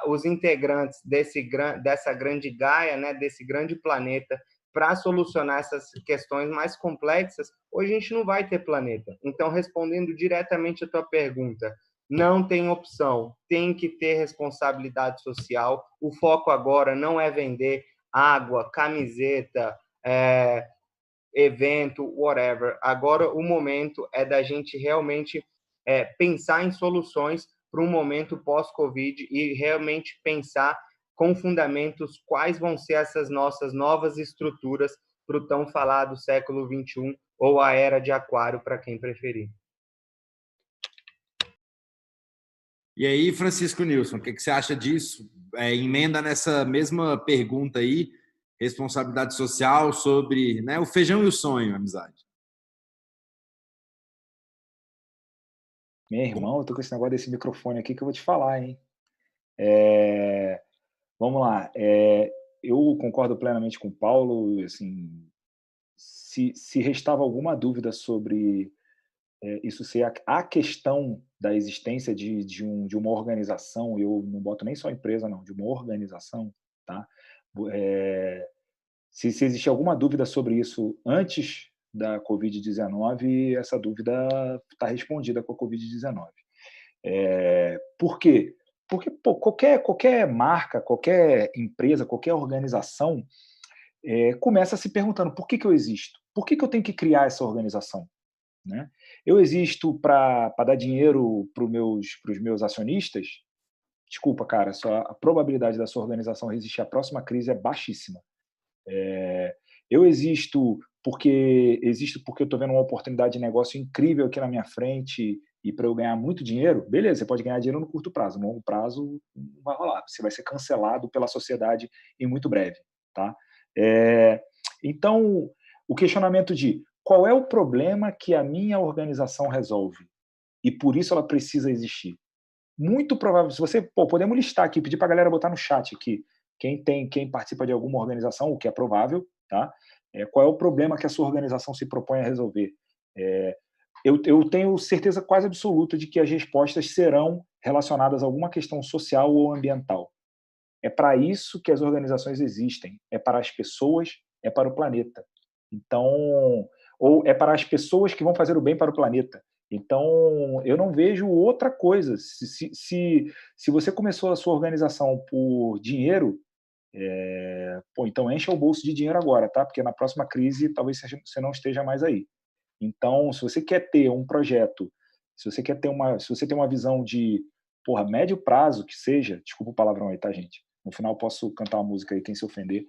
os integrantes dessa grande Gaia, né, desse grande planeta, para solucionar essas questões mais complexas, hoje a gente não vai ter planeta. Então, respondendo diretamente a tua pergunta, não tem opção, tem que ter responsabilidade social. O foco agora não é vender água, camiseta, evento, whatever. Agora o momento é da gente realmente pensar em soluções para um momento pós-Covid e realmente pensar com fundamentos quais vão ser essas nossas novas estruturas para o tão falado século XXI ou a era de Aquário, para quem preferir. E aí, Francisco Nilson, o que você acha disso? Emenda nessa mesma pergunta aí, responsabilidade social sobre, né, o feijão e o sonho, amizade. Meu irmão, eu tô com esse negócio desse microfone aqui que eu vou te falar, hein? Vamos lá. Eu concordo plenamente com o Paulo. Assim, se restava alguma dúvida sobre isso ser a questão da existência de uma organização, eu não boto nem só empresa, não, de uma organização, tá? Se existia alguma dúvida sobre isso antes da Covid-19, essa dúvida está respondida com a Covid-19. Por quê? Porque qualquer marca, qualquer empresa, qualquer organização começa se perguntando por que eu existo? Por que eu tenho que criar essa organização? Né? Eu existo para dar dinheiro para os meus acionistas? Desculpa, cara, a probabilidade da sua organização resistir à próxima crise é baixíssima. Eu existo porque eu estou vendo uma oportunidade de negócio incrível aqui na minha frente e para eu ganhar muito dinheiro, beleza, você pode ganhar dinheiro no curto prazo, no longo prazo não vai rolar, você vai ser cancelado pela sociedade em muito breve, tá? Então, o questionamento de qual é o problema que a minha organização resolve e por isso ela precisa existir? Muito provável, se você, podemos listar aqui, pedir para a galera botar no chat aqui, quem participa de alguma organização, o que é provável, tá? Qual é o problema que a sua organização se propõe a resolver? Eu tenho certeza quase absoluta de que as respostas serão relacionadas a alguma questão social ou ambiental. É para isso que as organizações existem. É para as pessoas, é para o planeta. Então, ou é para as pessoas que vão fazer o bem para o planeta. Então, eu não vejo outra coisa. Se você começou a sua organização por dinheiro, então encha o bolso de dinheiro agora, tá? Porque na próxima crise talvez você não esteja mais aí. Então, se você quer ter um projeto, se você tem uma visão de, médio prazo que seja, desculpa o palavrão aí, tá, gente? No final posso cantar uma música aí, quem se ofender.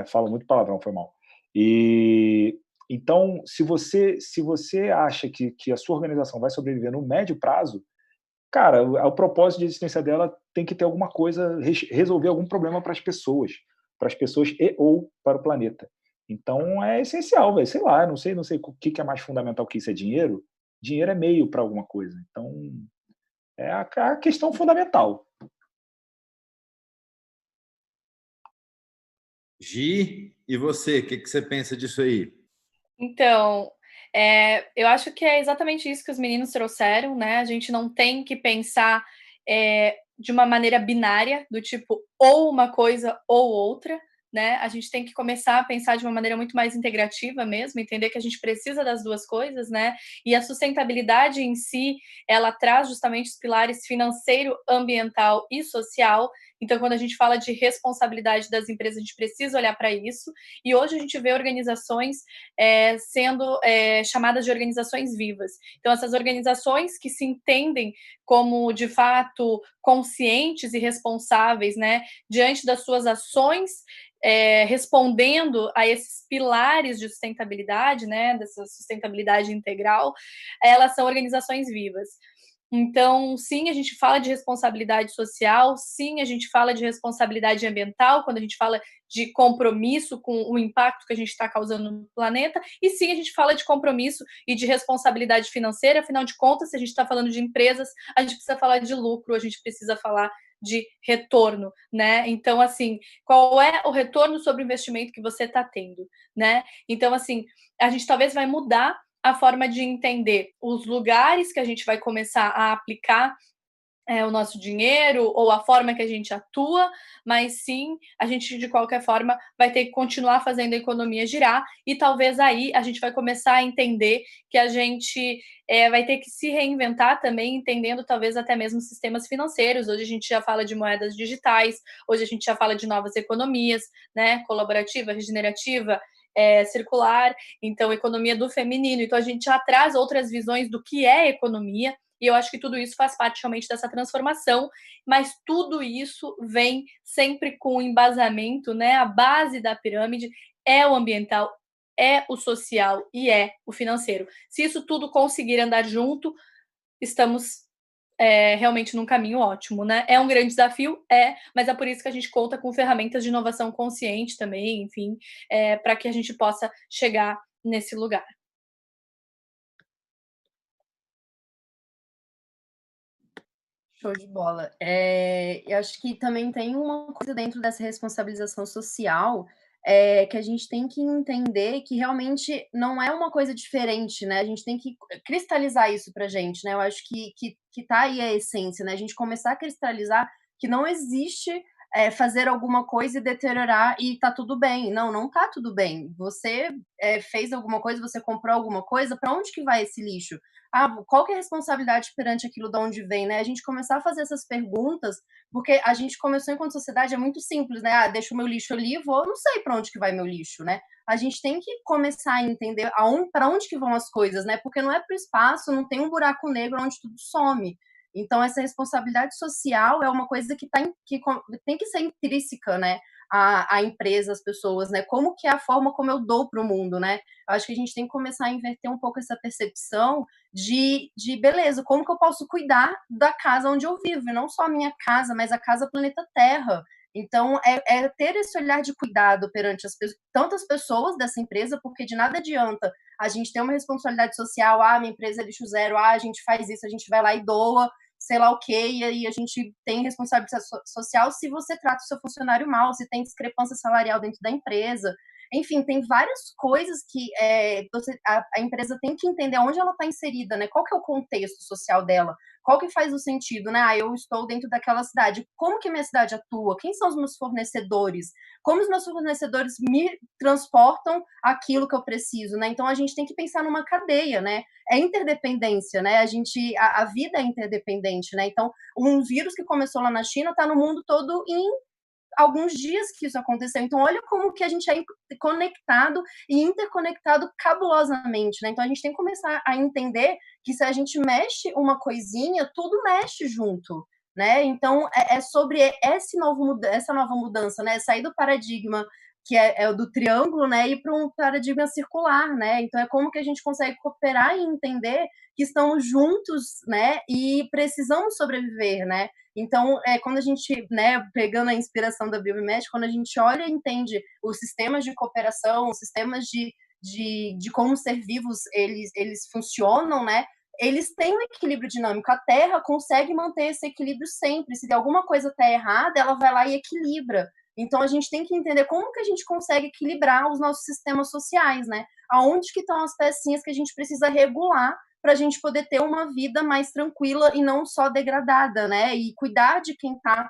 Falo muito palavrão, foi mal. E então, se você acha que a sua organização vai sobreviver no médio prazo, cara, o propósito de existência dela tem que ter alguma coisa, resolver algum problema para as pessoas e ou para o planeta. Então é essencial, velho. Sei lá, não sei o que é mais fundamental que isso. É dinheiro? Dinheiro é meio para alguma coisa. Então é a questão fundamental. Gi, e você? O que você pensa disso aí? Então, eu acho que é exatamente isso que os meninos trouxeram, né? A gente não tem que pensar de uma maneira binária, do tipo ou uma coisa ou outra, né? A gente tem que começar a pensar de uma maneira muito mais integrativa mesmo, entender que a gente precisa das duas coisas, né? E a sustentabilidade em si, ela traz justamente os pilares financeiro, ambiental e social. Então, quando a gente fala de responsabilidade das empresas, a gente precisa olhar para isso. E hoje a gente vê organizações sendo chamadas de organizações vivas. Então, essas organizações que se entendem como, de fato, conscientes e responsáveis, né, diante das suas ações, respondendo a esses pilares de sustentabilidade, né, dessa sustentabilidade integral, elas são organizações vivas. Então, sim, a gente fala de responsabilidade social, sim, a gente fala de responsabilidade ambiental, quando a gente fala de compromisso com o impacto que a gente está causando no planeta, e sim, a gente fala de compromisso e de responsabilidade financeira, afinal de contas, se a gente está falando de empresas, a gente precisa falar de lucro, a gente precisa falar de retorno, né? Então, assim, qual é o retorno sobre o investimento que você está tendo, né? Então, assim, a gente talvez vai mudar a forma de entender os lugares que a gente vai começar a aplicar o nosso dinheiro ou a forma que a gente atua, mas sim, a gente, de qualquer forma, vai ter que continuar fazendo a economia girar e talvez aí a gente vai começar a entender que a gente vai ter que se reinventar também, entendendo talvez até mesmo sistemas financeiros. Hoje a gente já fala de moedas digitais, hoje a gente já fala de novas economias, né, colaborativa, regenerativa, circular, então economia do feminino. Então a gente já traz outras visões do que é economia, e eu acho que tudo isso faz parte realmente dessa transformação, mas tudo isso vem sempre com embasamento, né? A base da pirâmide é o ambiental, é o social e é o financeiro. Se isso tudo conseguir andar junto, estamos realmente num caminho ótimo, né? É um grande desafio, mas é por isso que a gente conta com ferramentas de inovação consciente também, enfim, para que a gente possa chegar nesse lugar. Show de bola. Eu acho que também tem uma coisa dentro dessa responsabilização social que a gente tem que entender que realmente não é uma coisa diferente, né? A gente tem que cristalizar isso pra gente, né? Eu acho que tá aí a essência, né? A gente começar a cristalizar que não existe fazer alguma coisa e deteriorar e tá tudo bem. Não, não tá tudo bem. Você fez alguma coisa, você comprou alguma coisa, para onde que vai esse lixo? Qual que é a responsabilidade perante aquilo de onde vem, né? A gente começar a fazer essas perguntas, porque a gente começou enquanto sociedade, é muito simples, né? Deixa o meu lixo ali, vou, não sei para onde que vai meu lixo, né? A gente tem que começar a entender para onde que vão as coisas, né? Porque não é para o espaço, não tem um buraco negro onde tudo some. Então, essa responsabilidade social é uma coisa que tem que ser intrínseca, né? A empresa, as pessoas, né? Como que é a forma como eu dou para o mundo, né? Eu acho que a gente tem que começar a inverter um pouco essa percepção de beleza, como que eu posso cuidar da casa onde eu vivo, e não só a minha casa, mas a casa planeta Terra. Então, ter esse olhar de cuidado perante tantas pessoas dessa empresa, porque de nada adianta a gente ter uma responsabilidade social, minha empresa é lixo zero, a gente faz isso, a gente vai lá e doa, sei lá o quê, e aí a gente tem responsabilidade social se você trata o seu funcionário mal, se tem discrepância salarial dentro da empresa. Enfim, tem várias coisas que a empresa tem que entender onde ela está inserida, né? Qual que é o contexto social dela? Qual que faz o sentido, né? Eu estou dentro daquela cidade. Como que minha cidade atua? Quem são os meus fornecedores? Como os meus fornecedores me transportam aquilo que eu preciso, né? Então, a gente tem que pensar numa cadeia, né? É interdependência, né? A vida é interdependente, né? Então, um vírus que começou lá na China está no mundo todo em alguns dias que isso aconteceu. Então, olha como que a gente é conectado e interconectado cabulosamente, né? Então, a gente tem que começar a entender que se a gente mexe uma coisinha, tudo mexe junto, né? Então, é sobre essa nova mudança, né? Sair do paradigma que é o do triângulo, né? E para um paradigma circular, né? Então, é como que a gente consegue cooperar e entender que estamos juntos, né? E precisamos sobreviver, né? Então, quando a gente, né, pegando a inspiração da Biomimética, quando a gente olha e entende os sistemas de cooperação, os sistemas de como ser vivos eles funcionam, né? Eles têm um equilíbrio dinâmico. A Terra consegue manter esse equilíbrio sempre. Se alguma coisa está errada, ela vai lá e equilibra. Então, a gente tem que entender como que a gente consegue equilibrar os nossos sistemas sociais, né? Aonde que estão as pecinhas que a gente precisa regular para a gente poder ter uma vida mais tranquila e não só degradada, né? E cuidar de quem está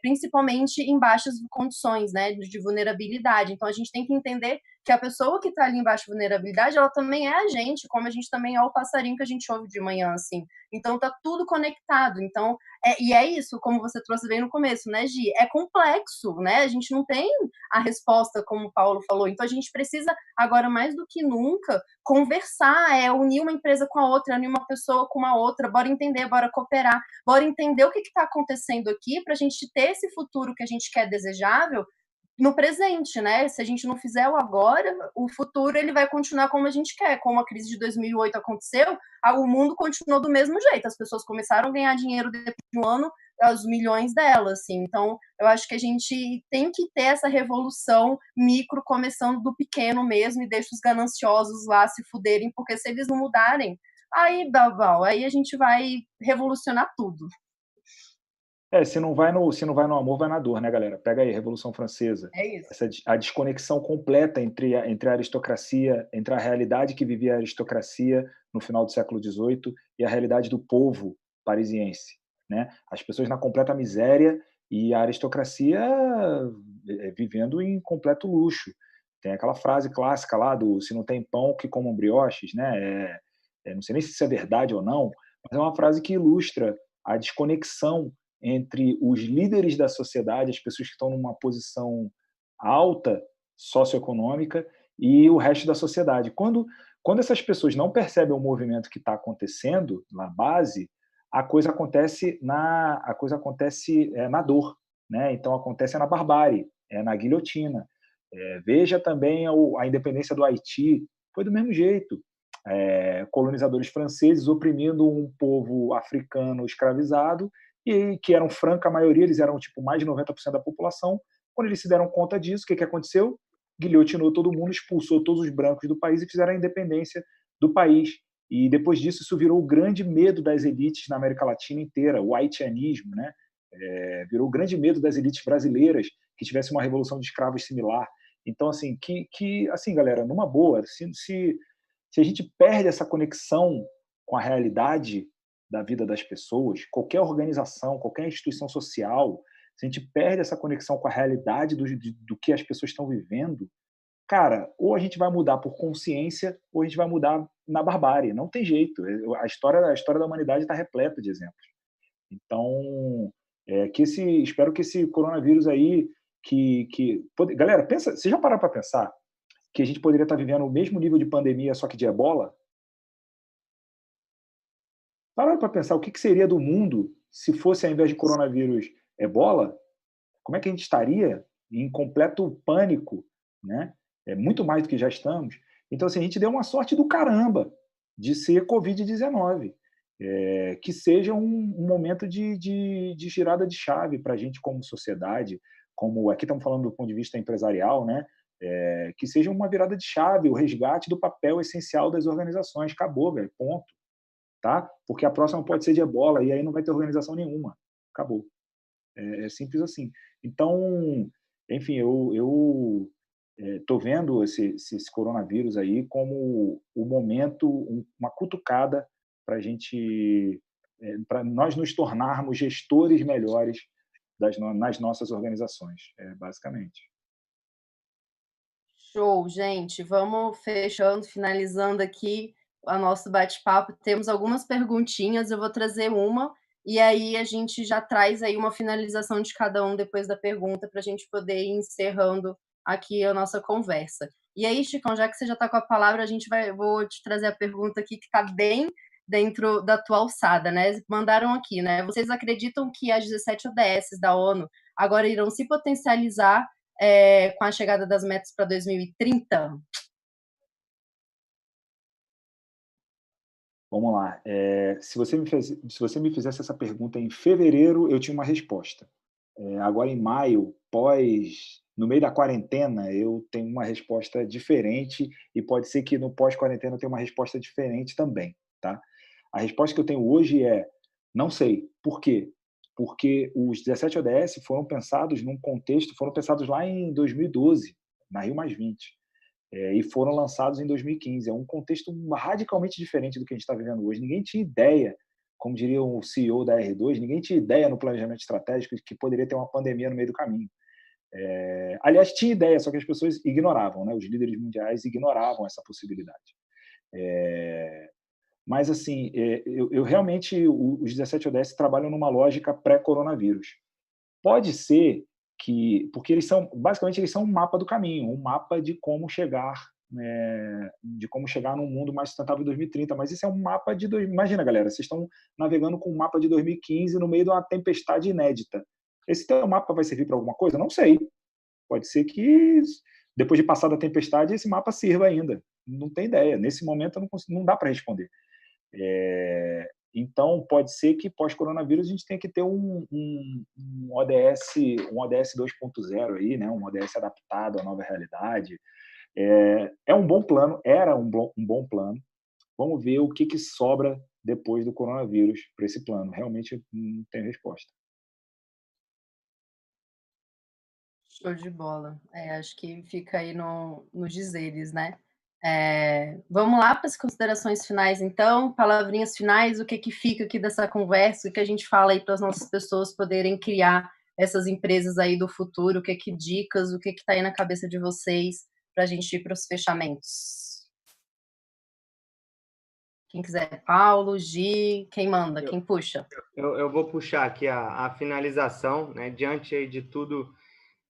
principalmente em baixas condições, né, de vulnerabilidade. Então, a gente tem que entender que a pessoa que está ali em baixa vulnerabilidade, ela também é a gente, como a gente também é o passarinho que a gente ouve de manhã, assim. Então, tá tudo conectado. Então, e é isso, como você trouxe bem no começo, né, Gi? É complexo, né? A gente não tem a resposta, como o Paulo falou. Então, a gente precisa, agora mais do que nunca, conversar, unir uma empresa com a outra, unir uma pessoa com uma outra, bora entender, bora cooperar, bora entender o que está acontecendo aqui para a gente ter esse futuro que a gente quer desejável no presente, né? Se a gente não fizer o agora, o futuro ele vai continuar como a gente quer. Como a crise de 2008 aconteceu, o mundo continuou do mesmo jeito. As pessoas começaram a ganhar dinheiro depois de um ano, os milhões delas, assim. Então, eu acho que a gente tem que ter essa revolução micro, começando do pequeno mesmo, e deixa os gananciosos lá se fuderem, porque se eles não mudarem, aí, Baval, aí a gente vai revolucionar tudo. Se não vai no amor, vai na dor, né, galera? Pega aí, Revolução Francesa. É isso. A desconexão completa entre a aristocracia, entre a realidade que vivia a aristocracia no final do século XVIII e a realidade do povo parisiense. né? As pessoas na completa miséria e a aristocracia vivendo em completo luxo. Tem aquela frase clássica lá do se não tem pão, que comam brioches, né? Não sei nem se isso é verdade ou não, mas é uma frase que ilustra a desconexão entre os líderes da sociedade, as pessoas que estão numa posição alta socioeconômica, e o resto da sociedade. Quando essas pessoas não percebem o movimento que está acontecendo na base, a coisa acontece na dor, né? Então acontece na barbárie, na guilhotina. Veja também a independência do Haiti, foi do mesmo jeito. Colonizadores franceses oprimindo um povo africano escravizado, e que eram franca maioria, eles eram tipo mais de 90% da população. Quando eles se deram conta disso, o que aconteceu? Guilhotinou todo mundo, expulsou todos os brancos do país e fizeram a independência do país. E depois disso, isso virou o grande medo das elites na América Latina inteira, o haitianismo, né? Virou o grande medo das elites brasileiras que tivesse uma revolução de escravos similar. Então, assim, assim, galera, numa boa, se a gente perde essa conexão com a realidade da vida das pessoas, qualquer organização, qualquer instituição social, se a gente perde essa conexão com a realidade do que as pessoas estão vivendo, cara, ou a gente vai mudar por consciência, ou a gente vai mudar na barbárie. Não tem jeito. A história da humanidade está repleta de exemplos. Então, espero que esse coronavírus aí, galera, pensa, você já parou para pensar que a gente poderia estar vivendo o mesmo nível de pandemia, só que de ebola? Pararam para pensar o que seria do mundo se fosse, ao invés de coronavírus, ebola? Como é que a gente estaria em completo pânico, né? Muito mais do que já estamos. Então, assim, a gente deu uma sorte do caramba de ser Covid-19. Que seja um momento de girada de chave para a gente como sociedade, como aqui estamos falando do ponto de vista empresarial, né? Que seja uma virada de chave, o resgate do papel essencial das organizações. Acabou, velho, ponto. Tá? Porque a próxima pode ser de ebola e aí não vai ter organização nenhuma. Acabou. É simples assim. Então, enfim, eu estou vendo esse coronavírus aí como o momento, uma cutucada para a gente, para nós nos tornarmos gestores melhores nas nossas organizações, basicamente. Show, gente. Vamos fechando, finalizando aqui o nosso bate-papo. Temos algumas perguntinhas, eu vou trazer uma, e aí a gente já traz aí uma finalização de cada um depois da pergunta, para a gente poder ir encerrando aqui a nossa conversa. E aí, Chicão, já que você já está com a palavra, vou te trazer a pergunta aqui que está bem dentro da tua alçada, né? Mandaram aqui, né? Vocês acreditam que as 17 ODS da ONU agora irão se potencializar com a chegada das metas para 2030? Vamos lá. Se você me fizesse essa pergunta em fevereiro, eu tinha uma resposta. Agora, em maio, no meio da quarentena, eu tenho uma resposta diferente, e pode ser que no pós-quarentena eu tenha uma resposta diferente também, tá? A resposta que eu tenho hoje é: não sei. Por quê? Porque os 17 ODS foram pensados lá em 2012, na Rio+20, e foram lançados em 2015. É um contexto radicalmente diferente do que a gente está vivendo hoje. Ninguém tinha ideia, como diria o CEO da R2, ninguém tinha ideia no planejamento estratégico de que poderia ter uma pandemia no meio do caminho. Aliás, tinha ideia, só que as pessoas ignoravam, né? Os líderes mundiais ignoravam essa possibilidade. Mas, assim, eu realmente, os 17 ODS trabalham numa lógica pré-coronavírus. Pode ser porque basicamente eles são um mapa do caminho, um mapa de como chegar num mundo mais sustentável em 2030. Mas isso é um mapa imagina, galera, vocês estão navegando com um mapa de 2015 no meio de uma tempestade inédita. Esse teu mapa vai servir para alguma coisa? Não sei. Pode ser que depois de passar da tempestade esse mapa sirva ainda. Não tem ideia. Nesse momento não dá para responder. Então, pode ser que pós-coronavírus a gente tenha que ter um ODS 2.0 aí, né? Um ODS adaptado à nova realidade. É um bom plano, era um bom plano. Vamos ver o que sobra depois do coronavírus para esse plano. Realmente não tenho resposta. Show de bola. Acho que fica aí nos dizeres, né? Vamos lá para as considerações finais, então, palavrinhas finais, o que fica aqui dessa conversa, o que a gente fala aí para as nossas pessoas poderem criar essas empresas aí do futuro, o que dicas, o que está aí na cabeça de vocês para a gente ir para os fechamentos. Quem quiser, Paulo, Gi, quem manda, quem puxa? Eu vou puxar aqui a finalização, né? Diante aí de tudo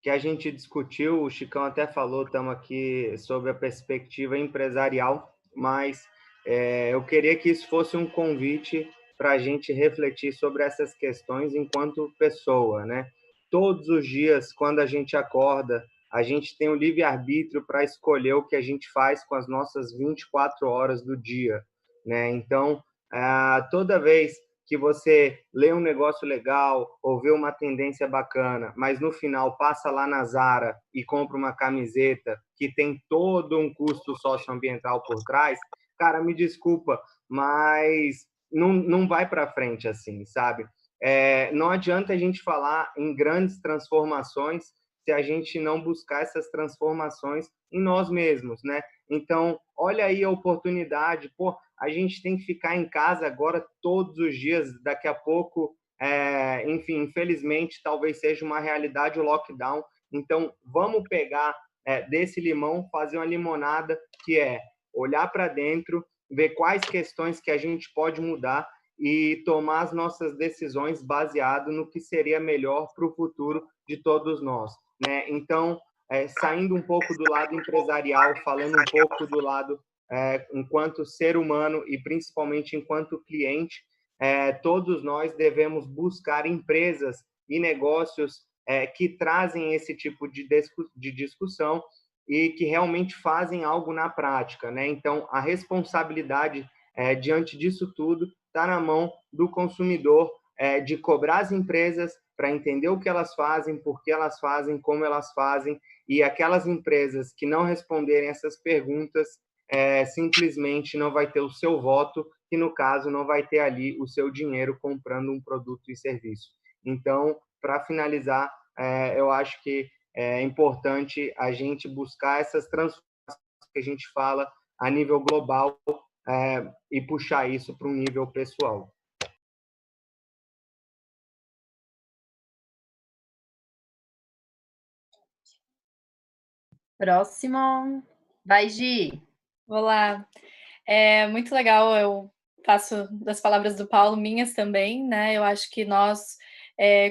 que a gente discutiu, o Chicão até falou, estamos aqui sobre a perspectiva empresarial, mas eu queria que isso fosse um convite para a gente refletir sobre essas questões enquanto pessoa, né? Todos os dias, quando a gente acorda, a gente tem o livre-arbítrio para escolher o que a gente faz com as nossas 24 horas do dia, né? Então, toda vez que você lê um negócio legal ou vê uma tendência bacana, mas no final passa lá na Zara e compra uma camiseta que tem todo um custo socioambiental por trás, cara, me desculpa, mas não vai para frente assim, sabe? Não adianta a gente falar em grandes transformações se a gente não buscar essas transformações em nós mesmos, né? Então, olha aí a oportunidade, pô, a gente tem que ficar em casa agora todos os dias, daqui a pouco, enfim, infelizmente, talvez seja uma realidade o lockdown, então vamos pegar desse limão, fazer uma limonada, que é olhar para dentro, ver quais questões que a gente pode mudar e tomar as nossas decisões baseado no que seria melhor para o futuro de todos nós, né? Então, saindo um pouco do lado empresarial, falando um pouco do lado enquanto ser humano e principalmente enquanto cliente, todos nós devemos buscar empresas e negócios que trazem esse tipo de discussão e que realmente fazem algo na prática, né? Então, a responsabilidade diante disso tudo está na mão do consumidor, de cobrar as empresas para entender o que elas fazem, por que elas fazem, como elas fazem, e aquelas empresas que não responderem essas perguntas simplesmente não vai ter o seu voto, que no caso não vai ter ali o seu dinheiro comprando um produto e serviço. Então, para finalizar, eu acho que é importante a gente buscar essas transformações que a gente fala a nível global e puxar isso para um nível pessoal. Próximo. Vai, Gi. Vou lá. É muito legal, eu faço das palavras do Paulo minhas também, né? Eu acho que nós,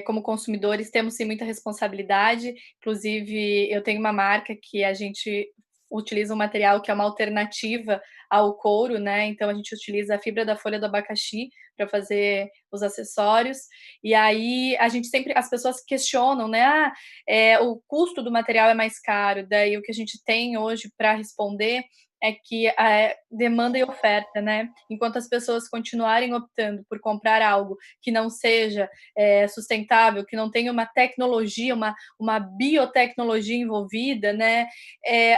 como consumidores, temos sim muita responsabilidade. Inclusive, eu tenho uma marca que a gente utiliza um material que é uma alternativa ao couro, né? Então a gente utiliza a fibra da folha do abacaxi para fazer os acessórios. E aí a gente sempre, as pessoas questionam, né? O custo do material é mais caro. Daí o que a gente tem hoje para responder é que a demanda e oferta, né? Enquanto as pessoas continuarem optando por comprar algo que não seja sustentável, que não tenha uma tecnologia, uma biotecnologia envolvida, né?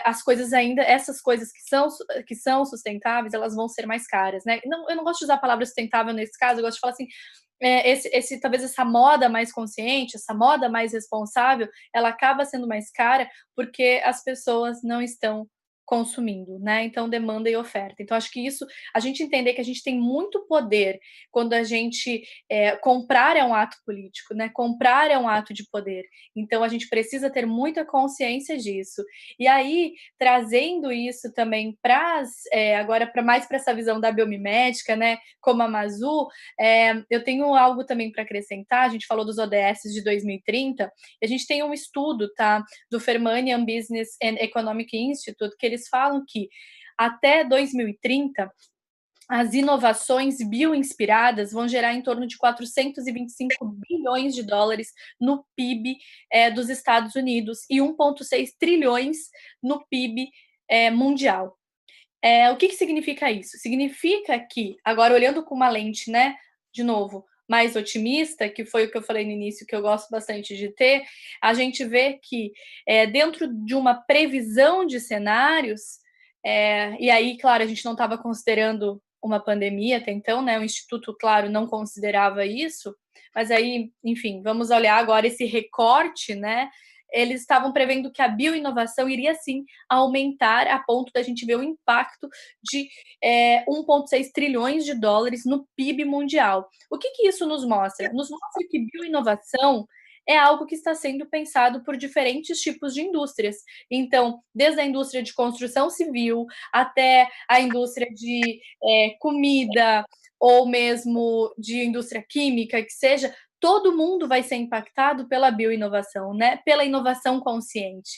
As coisas ainda, essas coisas que são sustentáveis, elas vão ser mais caras, né? Não, eu não gosto de usar a palavra sustentável nesse caso, eu gosto de falar assim, talvez essa moda mais consciente, essa moda mais responsável, ela acaba sendo mais cara porque as pessoas não estão consumindo, né? Então, demanda e oferta. Então, acho que isso, a gente entender que a gente tem muito poder quando a gente comprar é um ato político, né? Comprar é um ato de poder. Então, a gente precisa ter muita consciência disso. E aí, trazendo isso também agora para mais para essa visão da biomimética, né? Como a Mazu, eu tenho algo também para acrescentar. A gente falou dos ODS de 2030, e a gente tem um estudo, tá? Do Fermanian Business and Economic Institute, que eles falam que até 2030 as inovações bioinspiradas vão gerar em torno de 425 bilhões de dólares no PIB dos Estados Unidos e 1,6 trilhões no PIB mundial. O que significa isso? Significa que, agora olhando com uma lente, né, de novo, mais otimista, que foi o que eu falei no início, que eu gosto bastante de ter, a gente vê que dentro de uma previsão de cenários, e aí, claro, a gente não estava considerando uma pandemia até então, né? O Instituto, claro, não considerava isso, mas aí, enfim, vamos olhar agora esse recorte, né? eles estavam prevendo que a bioinovação iria, sim, aumentar a ponto da gente ver o impacto de 1,6 trilhões de dólares no PIB mundial. O que isso nos mostra? Nos mostra que bioinovação é algo que está sendo pensado por diferentes tipos de indústrias. Então, desde a indústria de construção civil até a indústria de comida ou mesmo de indústria química, que seja, todo mundo vai ser impactado pela bioinovação, né? Pela inovação consciente.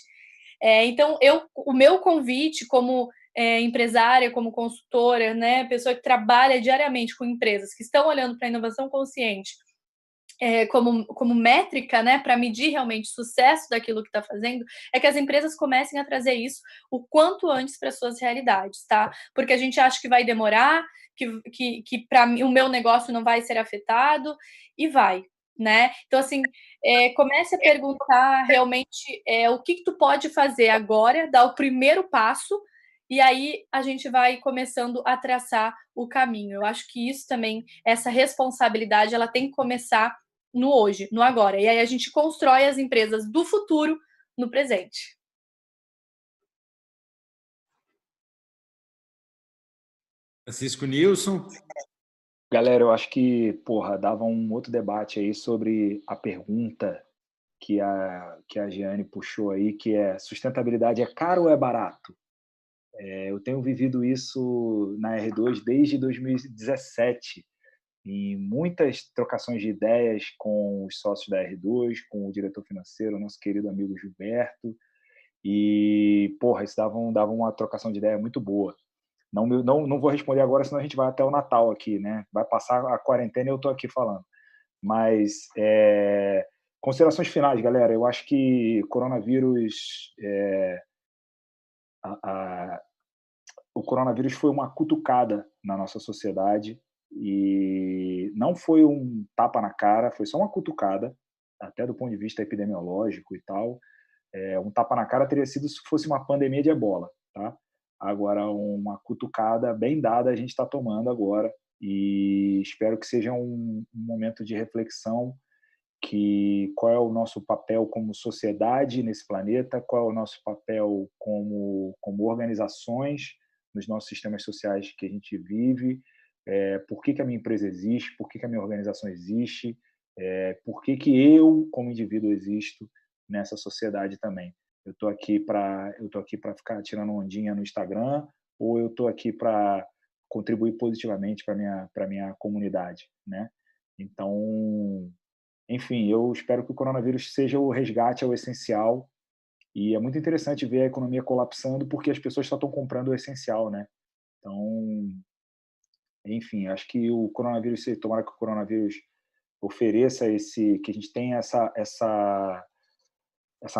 Então, o meu convite como empresária, como consultora, né, pessoa que trabalha diariamente com empresas que estão olhando para a inovação consciente como métrica, né, para medir realmente o sucesso daquilo que está fazendo, é que as empresas comecem a trazer isso o quanto antes para suas realidades, tá? Porque a gente acha que vai demorar, que para mim o meu negócio não vai ser afetado, e vai, né? Então, assim, comece a perguntar realmente o que tu pode fazer agora, dar o primeiro passo, e aí a gente vai começando a traçar o caminho. Eu acho que isso também, essa responsabilidade, ela tem que começar no hoje, no agora. E aí a gente constrói as empresas do futuro no presente. Francisco Nilson. Galera, eu acho que, porra, dava um outro debate aí sobre a pergunta que a Giane puxou aí, que é: sustentabilidade é caro ou é barato? Eu tenho vivido isso na R2 desde 2017, em muitas trocações de ideias com os sócios da R2, com o diretor financeiro, nosso querido amigo Gilberto, e, porra, isso dava uma trocação de ideia muito boa. Não vou responder agora, senão a gente vai até o Natal aqui, né? Vai passar a quarentena e eu estou aqui falando. Mas, considerações finais, galera. Eu acho que coronavírus... o coronavírus foi uma cutucada na nossa sociedade e não foi um tapa na cara, foi só uma cutucada, até do ponto de vista epidemiológico e tal. Um tapa na cara teria sido se fosse uma pandemia de ebola, tá? Agora, uma cutucada bem dada a gente está tomando agora, e espero que seja um momento de reflexão, que qual é o nosso papel como sociedade nesse planeta, qual é o nosso papel como organizações nos nossos sistemas sociais que a gente vive, por que a minha empresa existe, por que a minha organização existe, por que eu, como indivíduo, existo nessa sociedade também. Eu estou aqui para ficar tirando ondinha no Instagram, ou eu estou aqui para contribuir positivamente para minha comunidade, né? Então, enfim, eu espero que o coronavírus seja o resgate ao essencial, e é muito interessante ver a economia colapsando porque as pessoas só estão comprando o essencial, né? Então, enfim, acho que tomara que o coronavírus ofereça que a gente tenha essa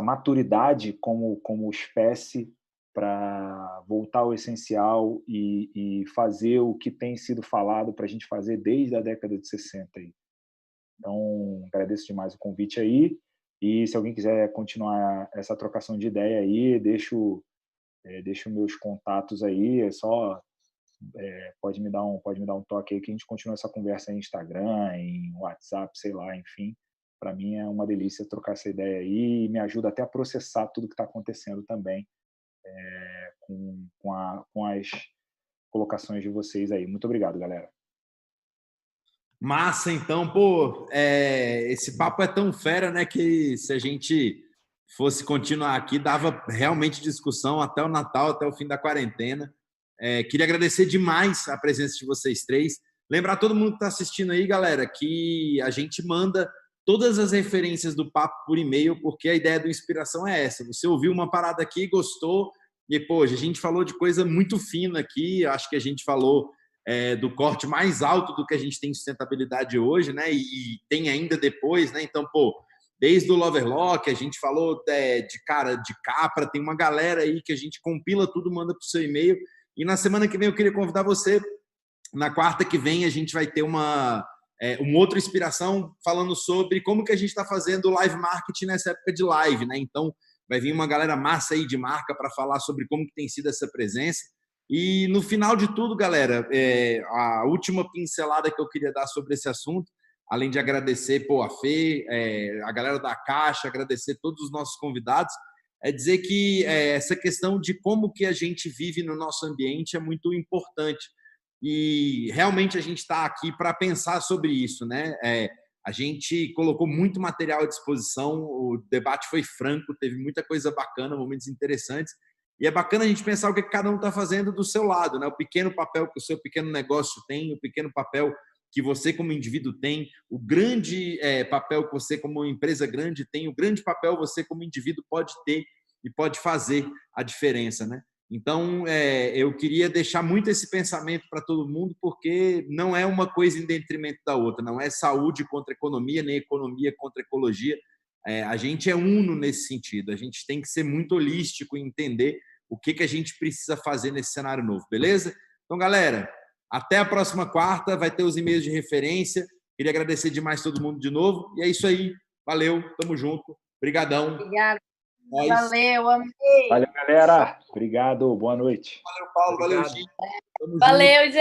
maturidade como espécie para voltar ao essencial e fazer o que tem sido falado para a gente fazer desde a década de 60. Então, agradeço demais o convite aí, e se alguém quiser continuar essa trocação de ideia aí, deixo meus contatos aí, pode me dar um toque aí que a gente continua essa conversa em Instagram, em WhatsApp, sei lá, enfim. Para mim é uma delícia trocar essa ideia aí, e me ajuda até a processar tudo que está acontecendo também, com as colocações de vocês aí. Muito obrigado, galera. Massa, então, pô, esse papo é tão fera, né, que se a gente fosse continuar aqui, dava realmente discussão até o Natal, até o fim da quarentena. Queria agradecer demais a presença de vocês três. Lembrar todo mundo que está assistindo aí, galera, que a gente manda todas as referências do papo por e-mail, porque a ideia do Inspiração é essa. Você ouviu uma parada aqui, gostou, e, pô, a gente falou de coisa muito fina aqui, acho que a gente falou do corte mais alto do que a gente tem em sustentabilidade hoje, né? E tem ainda depois, né? Então, pô, desde o Loverlock, a gente falou de Capra, tem uma galera aí que a gente compila tudo, manda para o seu e-mail. E na semana que vem eu queria convidar você. Na quarta que vem a gente vai ter uma outra inspiração falando sobre como que a gente está fazendo live marketing nessa época de live, né? Então, vai vir uma galera massa aí de marca para falar sobre como que tem sido essa presença. E no final de tudo, galera, a última pincelada que eu queria dar sobre esse assunto além de agradecer a Fê, a galera da Caixa, agradecer todos os nossos convidados, é dizer que essa questão de como que a gente vive no nosso ambiente é muito importante. E realmente a gente está aqui para pensar sobre isso, né? A gente colocou muito material à disposição, o debate foi franco, teve muita coisa bacana, momentos interessantes. E é bacana a gente pensar o que cada um está fazendo do seu lado, né? O pequeno papel que o seu pequeno negócio tem, o pequeno papel que você como indivíduo tem, o grande papel que você como empresa grande tem, o grande papel você como indivíduo pode ter e pode fazer a diferença, né? Então, eu queria deixar muito esse pensamento para todo mundo, porque não é uma coisa em detrimento da outra, não é saúde contra economia, nem economia contra ecologia. A gente é uno nesse sentido, a gente tem que ser muito holístico e entender o que a gente precisa fazer nesse cenário novo, beleza? Então, galera, até a próxima quarta, vai ter os e-mails de referência. Queria agradecer demais todo mundo de novo. E é isso aí. Valeu, tamo junto. Obrigadão. Obrigada. Nós. Valeu, amei. Valeu, galera. Obrigado, boa noite. Valeu, Paulo. Obrigado. Valeu, Gi. Tamo junto. Valeu, gente.